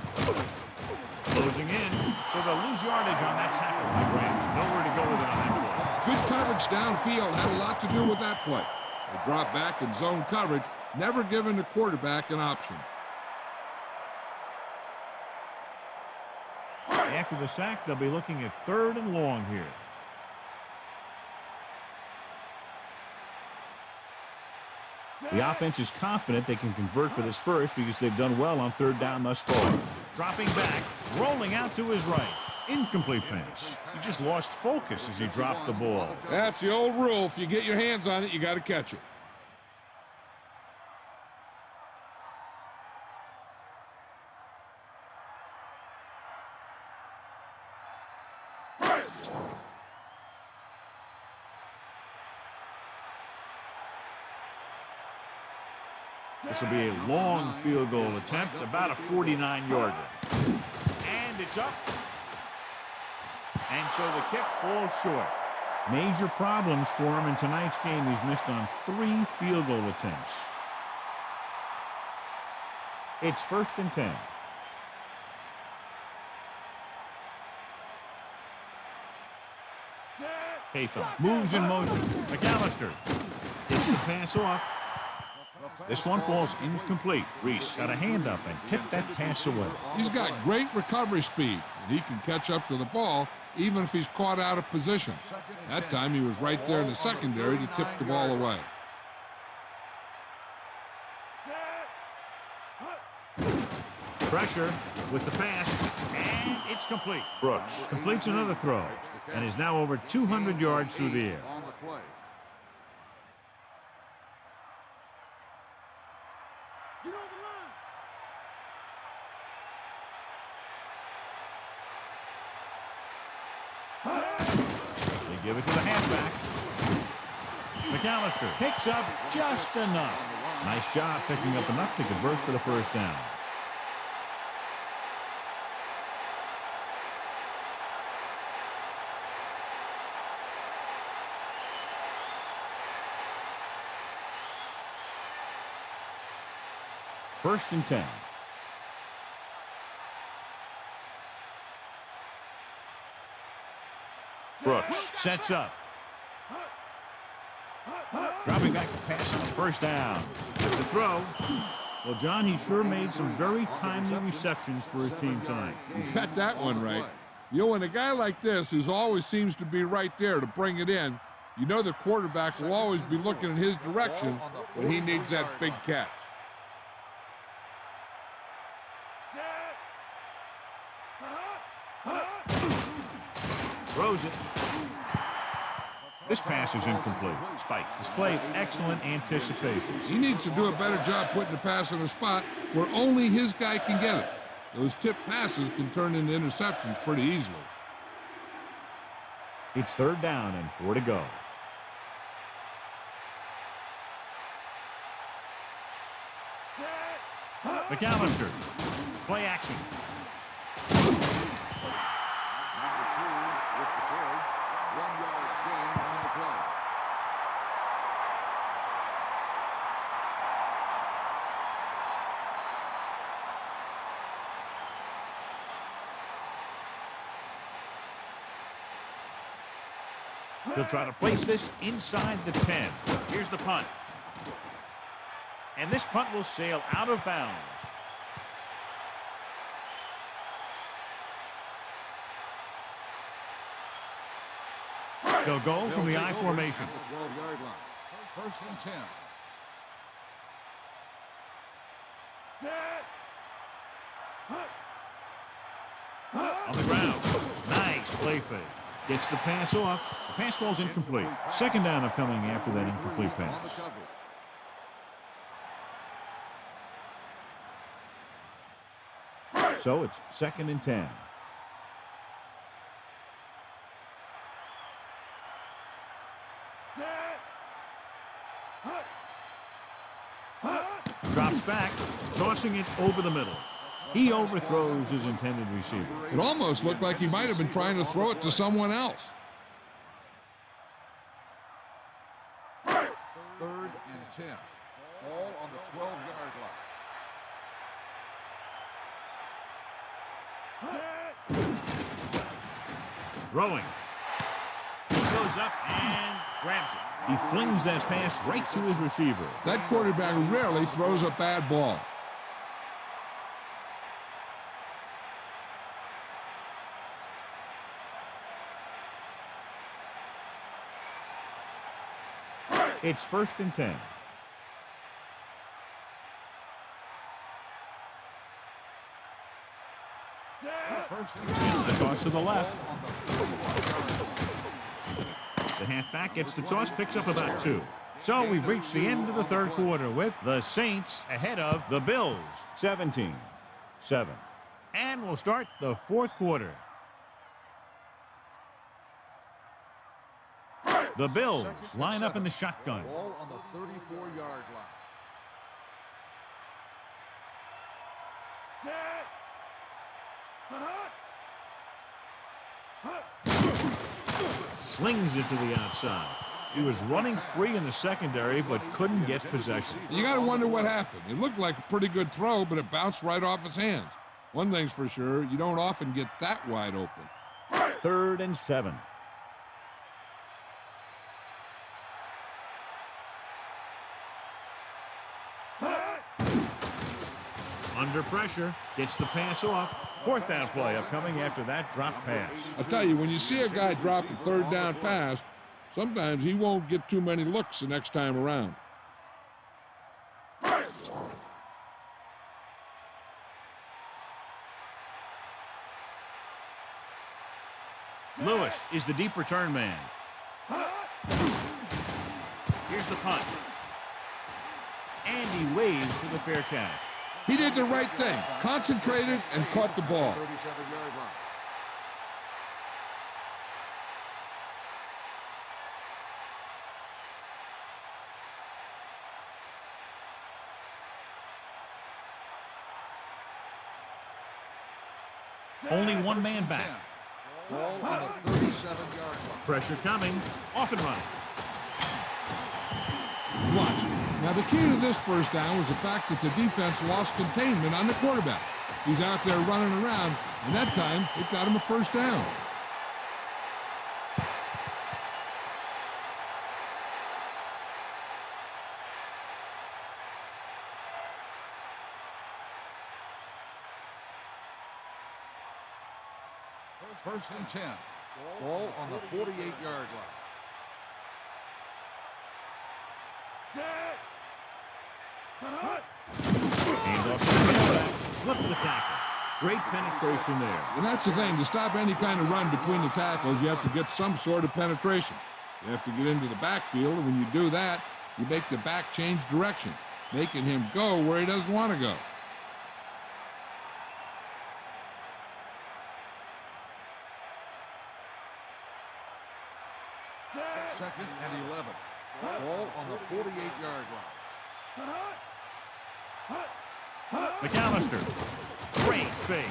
Closing in. So they'll lose yardage on that tackle by Branch. Nowhere to go with it on that play. Good coverage downfield had a lot to do with that play. They drop back in zone coverage, never giving the quarterback an option. After the sack, they'll be looking at 3rd and long here. The offense is confident they can convert for this first because they've done well on 3rd down thus far. Dropping back, rolling out to his right. Incomplete pass. He just lost focus as he dropped the ball. That's the old rule. If you get your hands on it, you got to catch it. This will be a long field goal attempt, about a 49-yarder. And it's up. And so the kick falls short. Major problems for him in tonight's game. He's missed on 3 field goal attempts. It's 1st and 10. Haytham moves in motion. McAllister takes the pass off. This one falls incomplete. Reese got a hand up and tipped that pass away. He's got great recovery speed, and he can catch up to the ball even if he's caught out of position. That time he was right there in the secondary to tip the ball away. Pressure with the pass, and it's complete. Brooks completes another throw and is now over 200 yards through the air. They give it to the halfback. McAllister picks up just enough. Nice job picking up enough to convert for the first down. First and 10. Brooks sets up. Dropping back to pass on the first down. With the throw. Well, John, he sure made some very timely receptions for his team tonight. You got that one right. You know, when a guy like this, who always seems to be right there to bring it in, you know the quarterback will always be looking in his direction when he needs that big catch. Throws it. This pass is incomplete. Spike displayed excellent anticipation. He needs to do a better job putting the pass in a spot where only his guy can get it. Those tipped passes can turn into interceptions pretty easily. It's third down and 4 to go. McAllister. Play action. He'll try to place this inside the 10. Here's the punt. And this punt will sail out of bounds. They'll go from the I formation. The 12-yard line. First and 10. On the ground. Nice play fake. Gets the pass off. The pass falls incomplete. Second down upcoming after that incomplete pass. So it's second and 10. Drops back, tossing it over the middle. He overthrows his intended receiver. It almost looked like he might have been trying to throw it to someone else. Third and 10. All on the 12-yard line. Throwing. He goes up and grabs it. He flings that pass right to his receiver. That quarterback rarely throws a bad ball. It's first and 10. It's the toss to the left. The halfback gets the toss, picks up about 2. So we've reached the end of the third quarter with the Saints ahead of the Bills, 17-7. And we'll start the fourth quarter. The Bills line up in the shotgun. Ball on the 34-yard line. Slings it to the outside. He was running free in the secondary, but couldn't get possession. You got to wonder what happened. It looked like a pretty good throw, but it bounced right off his hands. One thing's for sure, you don't often get that wide open. Third and 7. Under pressure, gets the pass off. Fourth down play upcoming after that drop pass. I'll tell you, when you see a guy drop a third down pass, sometimes he won't get too many looks the next time around. Lewis is the deep return man. Here's the punt. And he waves to the fair catch. He did the right thing, concentrated and caught the ball. 37-yard line. Only one man back. Ball on the 37-yard line. Pressure coming. Off and running. Watch. Now, the key to this first down was the fact that the defense lost containment on the quarterback. He's out there running around, and that time it got him a first down. First and 10. Ball on the 48-yard line. Hand off to the tailback. Slips the tackle. Great penetration there. And that's the thing. To stop any kind of run between the tackles, you have to get some sort of penetration. You have to get into the backfield, and when you do that, you make the back change direction, making him go where he doesn't want to go. Second and 11. Ball on the 48-yard line. McAllister. Great fake.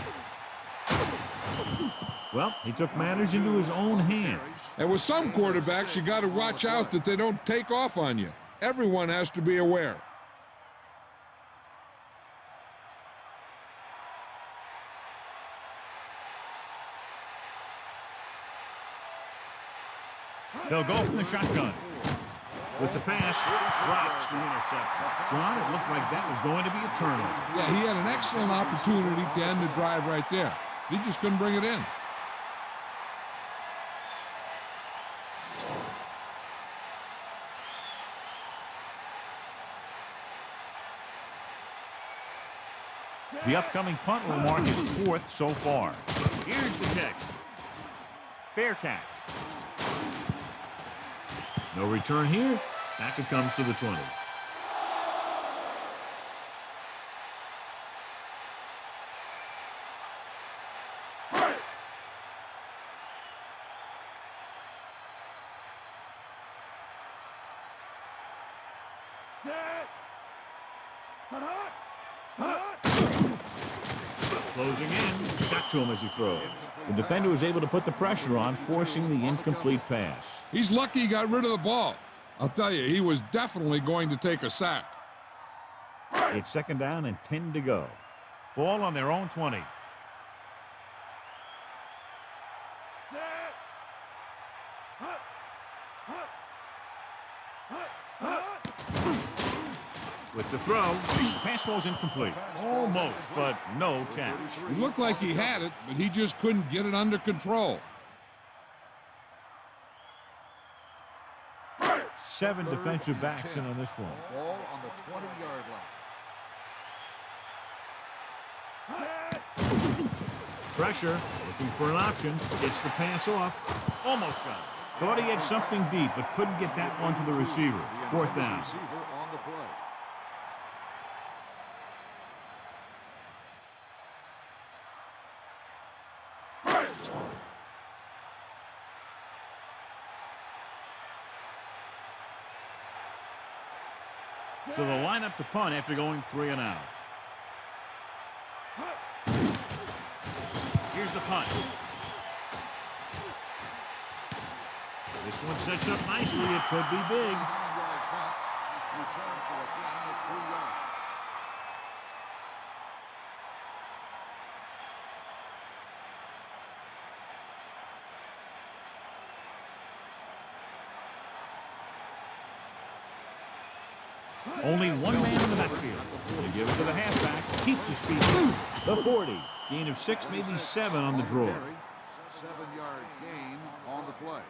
Well, he took matters into his own hands. And with some quarterbacks, you got to watch out that they don't take off on you. Everyone has to be aware. They'll go from the shotgun. With the pass, drops the interception. John, it looked like that was going to be a turnover. Yeah, he had an excellent opportunity to end the drive right there. He just couldn't bring it in. The upcoming punt will mark his fourth so far. Here's the kick. Fair catch. No return here. Back it comes to the 20. Closing in. Got to him as he throws. The defender was able to put the pressure on, forcing the incomplete pass. He's lucky he got rid of the ball. I'll tell you, he was definitely going to take a sack. It's second down and 10 to go. Ball on their own 20. With the throw, pass ball's incomplete. Almost, but no catch. It looked like he had it, but he just couldn't get it under control. 7 defensive backs in on this one. Ball on the 20-yard line. Pressure, looking for an option. Gets the pass off. Almost got it. Thought he had something deep, but couldn't get that one to the receiver. Fourth down. Receiver on the play. So they'll line up to punt after going 3 and out. Here's the punt. This one sets up nicely. It could be big. 9-yard punt. Return for a gain of 3 yards. Only one man in the backfield. They give it to the halfback. Keeps the speed. The 40. Gain of 6, maybe 7 on the draw. 7-yard gain on the play.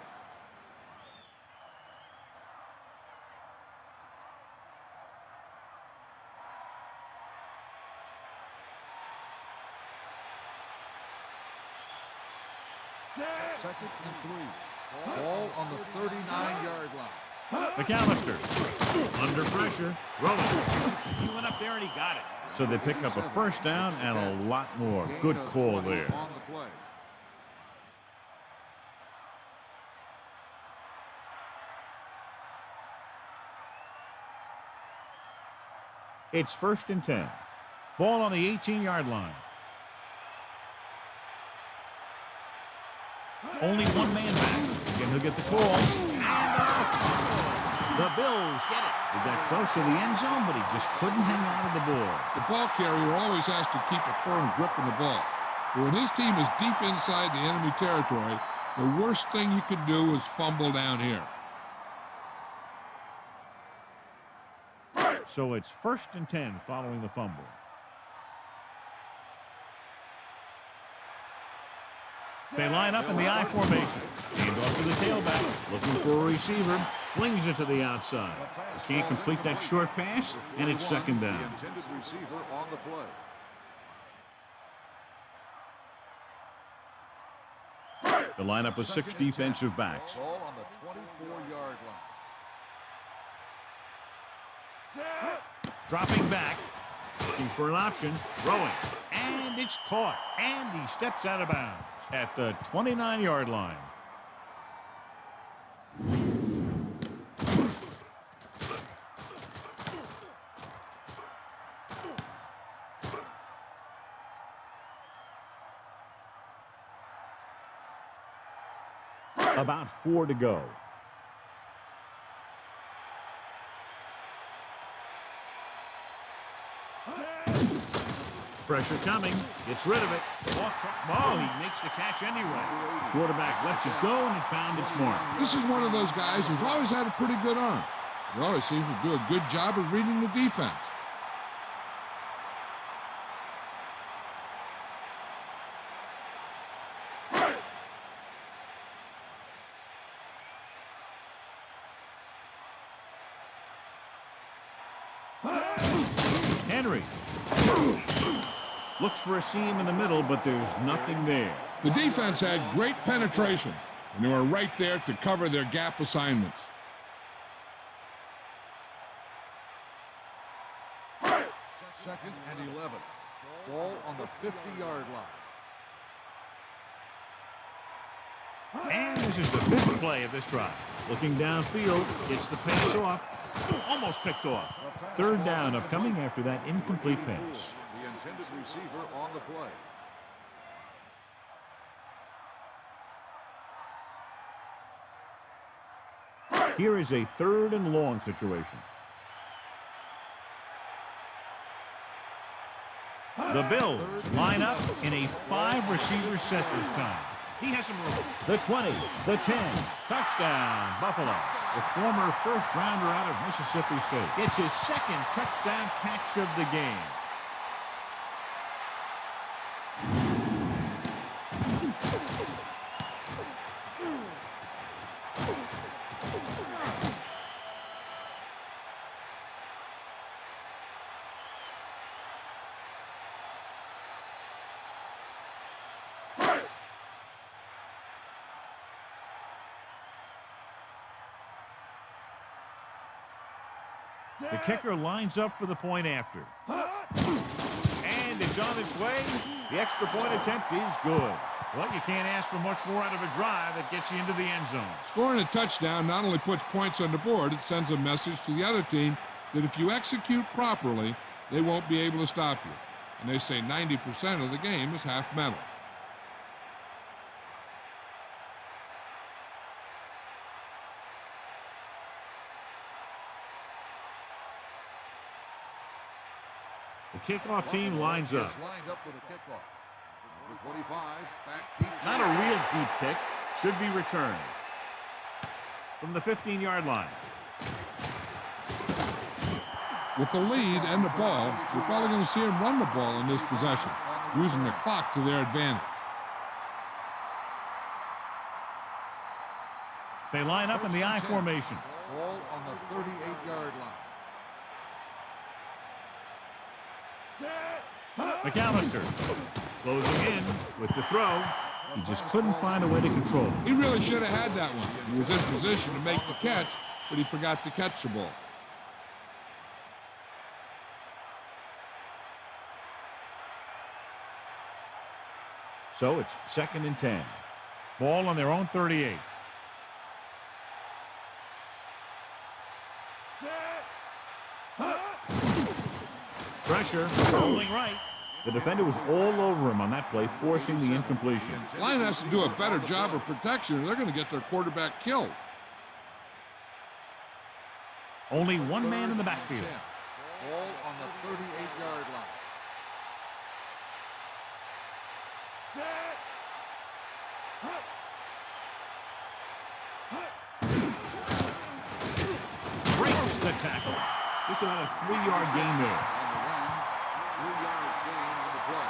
Second and 3. Ball on the 39-yard line. McAllister under pressure. Rolling. He went up there and he got it. So they pick up a first down and a lot more. Good call there. On the play. It's 1st and 10. Ball on the 18-yard line. Only one man back. Again, he'll get the call. The Bills get it. He got close to the end zone, but he just couldn't hang on to the ball. The ball carrier always has to keep a firm grip on the ball. But when his team is deep inside the enemy territory, the worst thing you can do is fumble down here. So it's 1st and 10 following the fumble. They line up in the I formation. Hand off to the tailback. Looking for a receiver. Flings it to the outside. He can't complete that short pass, and it's 2nd down. The intended receiver on the play. The lineup of 6 defensive backs. Ball on the 24-yard line. Dropping back. Looking for an option. Throwing. And it's caught. And he steps out of bounds at the 29-yard line. About 4 to go. Pressure coming. Gets rid of it. Oh, he makes the catch anyway. Quarterback lets it go, and it found its mark. This is one of those guys who's always had a pretty good arm. He always seems to do a good job of reading the defense. Henry looks for a seam in the middle, but there's nothing there. The defense had great penetration, and they were right there to cover their gap assignments. Second and 11. Ball on the 50-yard line. And this is the 5th play of this drive. Looking downfield, gets the pass off. Almost picked off. 3rd down upcoming after that incomplete pass. The intended receiver on the play. Here is a 3rd and long situation. The Bills line up in a 5-receiver set this time. He has some room. The 20, the 10, touchdown, Buffalo. The former first-rounder out of Mississippi State. It's his 2nd touchdown catch of the game. The kicker lines up for the point after. And it's on its way. The extra point attempt is good. Well, you can't ask for much more out of a drive that gets you into the end zone. Scoring a touchdown not only puts points on the board, it sends a message to the other team that if you execute properly, they won't be able to stop you. And they say 90% of the game is half mental. The kickoff team lines up. Lined up for the kickoff. Number 25, back deep. Not a real deep kick. Should be returned. From the 15-yard line. With the lead and the ball, you're probably going to see them run the ball in this possession, using the clock to their advantage. They line up in the I formation. Ball on the 38-yard line. McAllister closing in with the throw. He just couldn't find a way to control it. He really should have had that one. He was in position to make the catch, but he forgot to catch the ball. So it's 2nd and 10. Ball on their own 38. Pressure, rolling right. The defender was all over him on that play, forcing the incompletion. The line has to do a better job of protection, or they're going to get their quarterback killed. Only one man in the backfield. Ball on the 38-yard line. Breaks the tackle. Just about a 3-yard gain there. On the run, 3-yard gain on the play.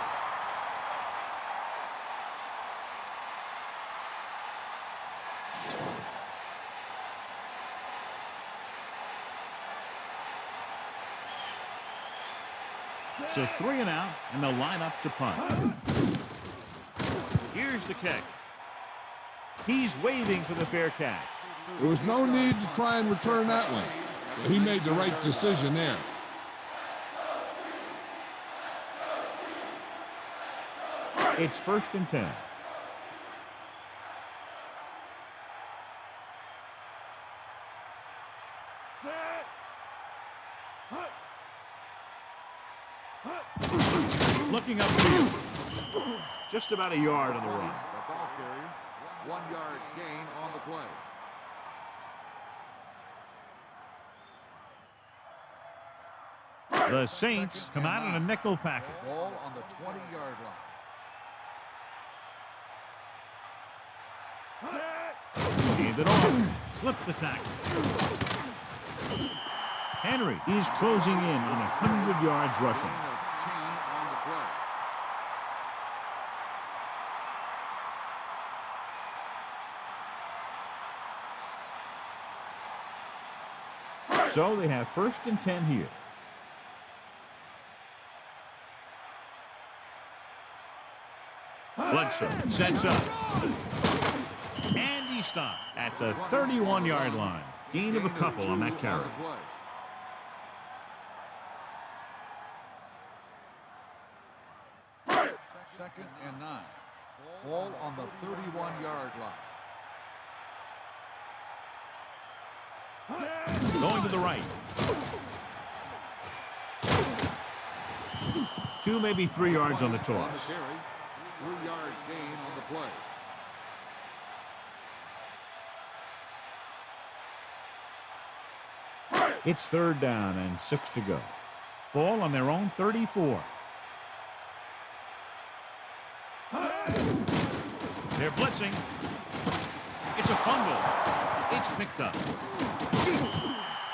So 3 and out, and they'll line up to punt. Here's the kick. He's waving for the fair catch. There was no need to try and return that one. But he made the right decision there. It's 1st and 10. Looking upfield. Just about a yard on the run. The ball carrier, 1-yard gain on the play. The Saints come out in a nickel package. Ball on the 20-yard line. Handed off. Slips the tackle. Henry is closing in on 100 yards rushing. Gain of 10 on the play. So they have 1st and 10 here. Bledsoe sets up. And he stopped at the 31-yard line. Gain of a couple on that carry. Second and 9. Ball on the 31-yard line. Going to the right. 2, maybe 3 yards on the toss. 3-yard gain on the play. It's 3rd down and 6 to go. Ball on their own 34. They're blitzing. It's a fumble. It's picked up.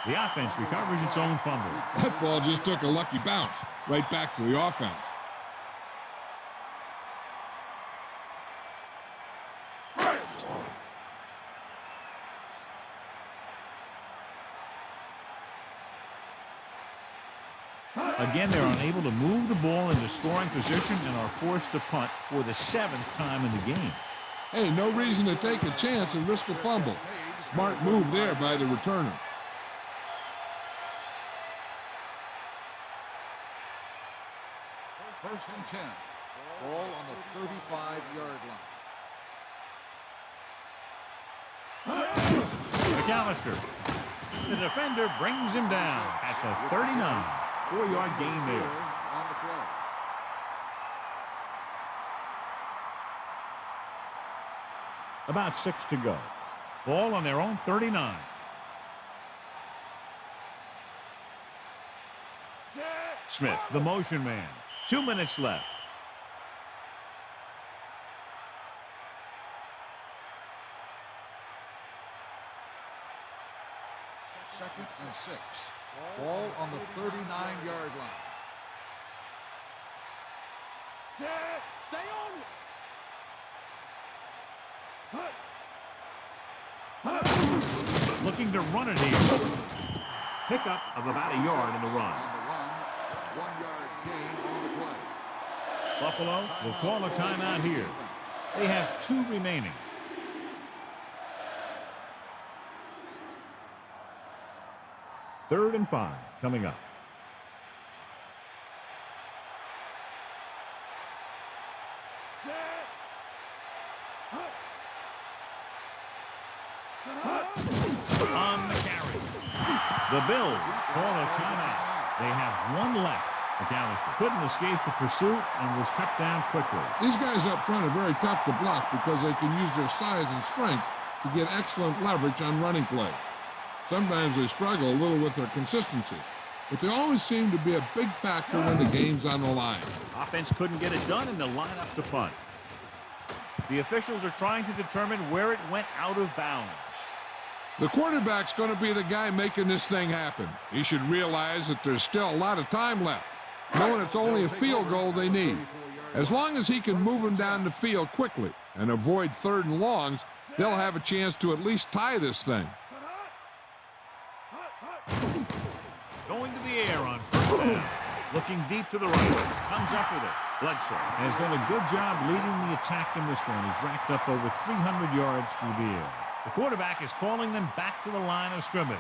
The offense recovers its own fumble. That ball just took a lucky bounce right back to the offense. Again, they're unable to move the ball into scoring position and are forced to punt for the 7th time in the game. Hey, no reason to take a chance and risk a fumble. Smart move there by the returner. First and 10. Ball on the 35-yard line. McAllister. The defender brings him down at the 39. 4-yard gain there. On the play. About 6 to go. Ball on their own 39. Smith, the motion man. 2 minutes left. Second and 6. Ball on the 39-yard line. Set. Stay on. Looking to run it here. Pickup of about a yard in the run. On the run, 1-yard gain on the play. Buffalo will call a timeout here. They have 2 remaining. Third and 5 coming up. On the carry. The Bills call a timeout. They have 1 left. McAllister couldn't escape the pursuit and was cut down quickly. These guys up front are very tough to block because they can use their size and strength to get excellent leverage on running plays. Sometimes they struggle a little with their consistency, but they always seem to be a big factor when the game's on the line. Offense couldn't get it done in the lineup to punt. The officials are trying to determine where it went out of bounds. The quarterback's going to be the guy making this thing happen. He should realize that there's still a lot of time left, knowing it's only a field goal they need. As long as he can move them down the field quickly and avoid 3rd and longs, they'll have a chance to at least tie this thing. Going to the air on 1st down. Looking deep to the right. Comes up with it. Bledsoe has done a good job leading the attack in this one. He's racked up over 300 yards through the air. The quarterback is calling them back to the line of scrimmage.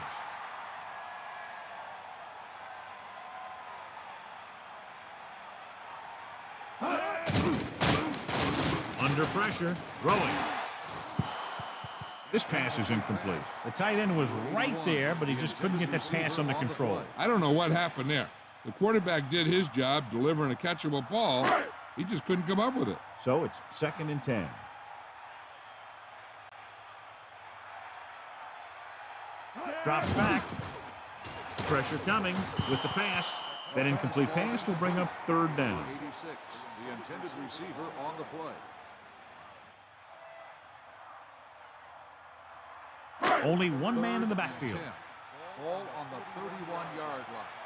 Under pressure, throwing. This pass is incomplete. The tight end was right there, but he just couldn't get that pass under control. I don't know what happened there. The quarterback did his job delivering a catchable ball. He just couldn't come up with it. So it's 2nd and 10. Drops back. Pressure coming with the pass. That incomplete pass will bring up 3rd down. 86, the intended receiver on the play. Only 1 man in the backfield. Ball on the 31-yard line.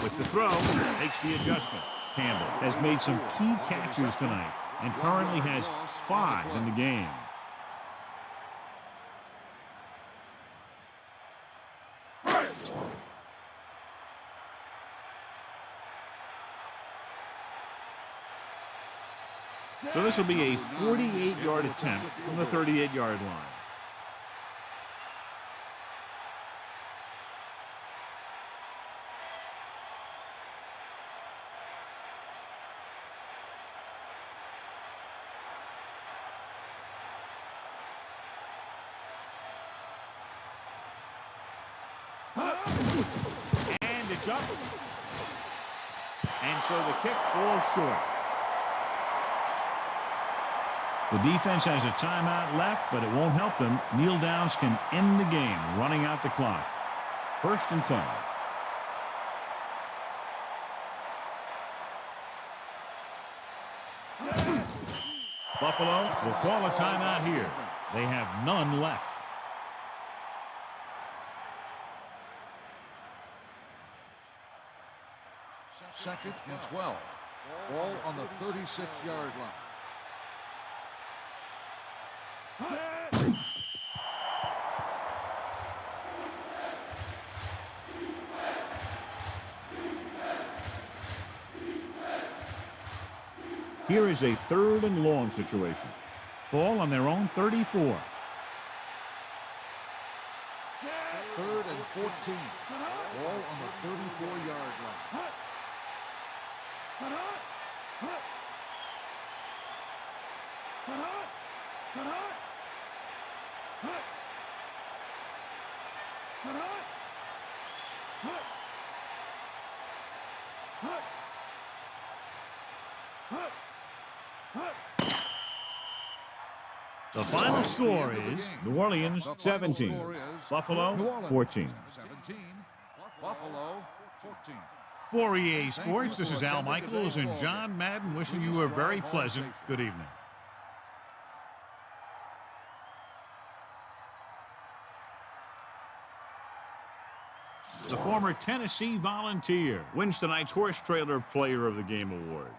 With the throw, makes the adjustment. Campbell has made some key catches tonight and currently has 5 in the game. So this will be a 48-yard attempt from the 38-yard line. And it's up. And so the kick falls short. The defense has a timeout left, but it won't help them. Kneel downs can end the game, running out the clock. 1st and 10. Buffalo will call a timeout here. They have none left. Second and 12. Ball on the 36-yard line. Here is a 3rd and long situation. Ball on their own 34. 3rd and 14. Ball on the 34-yard line. The final score is New Orleans 17, Buffalo 14. 17, Buffalo 14. For EA Sports, this is Al Michaels and John Madden wishing you a very pleasant good evening. The former Tennessee Volunteer wins tonight's Horse Trailer Player of the Game award.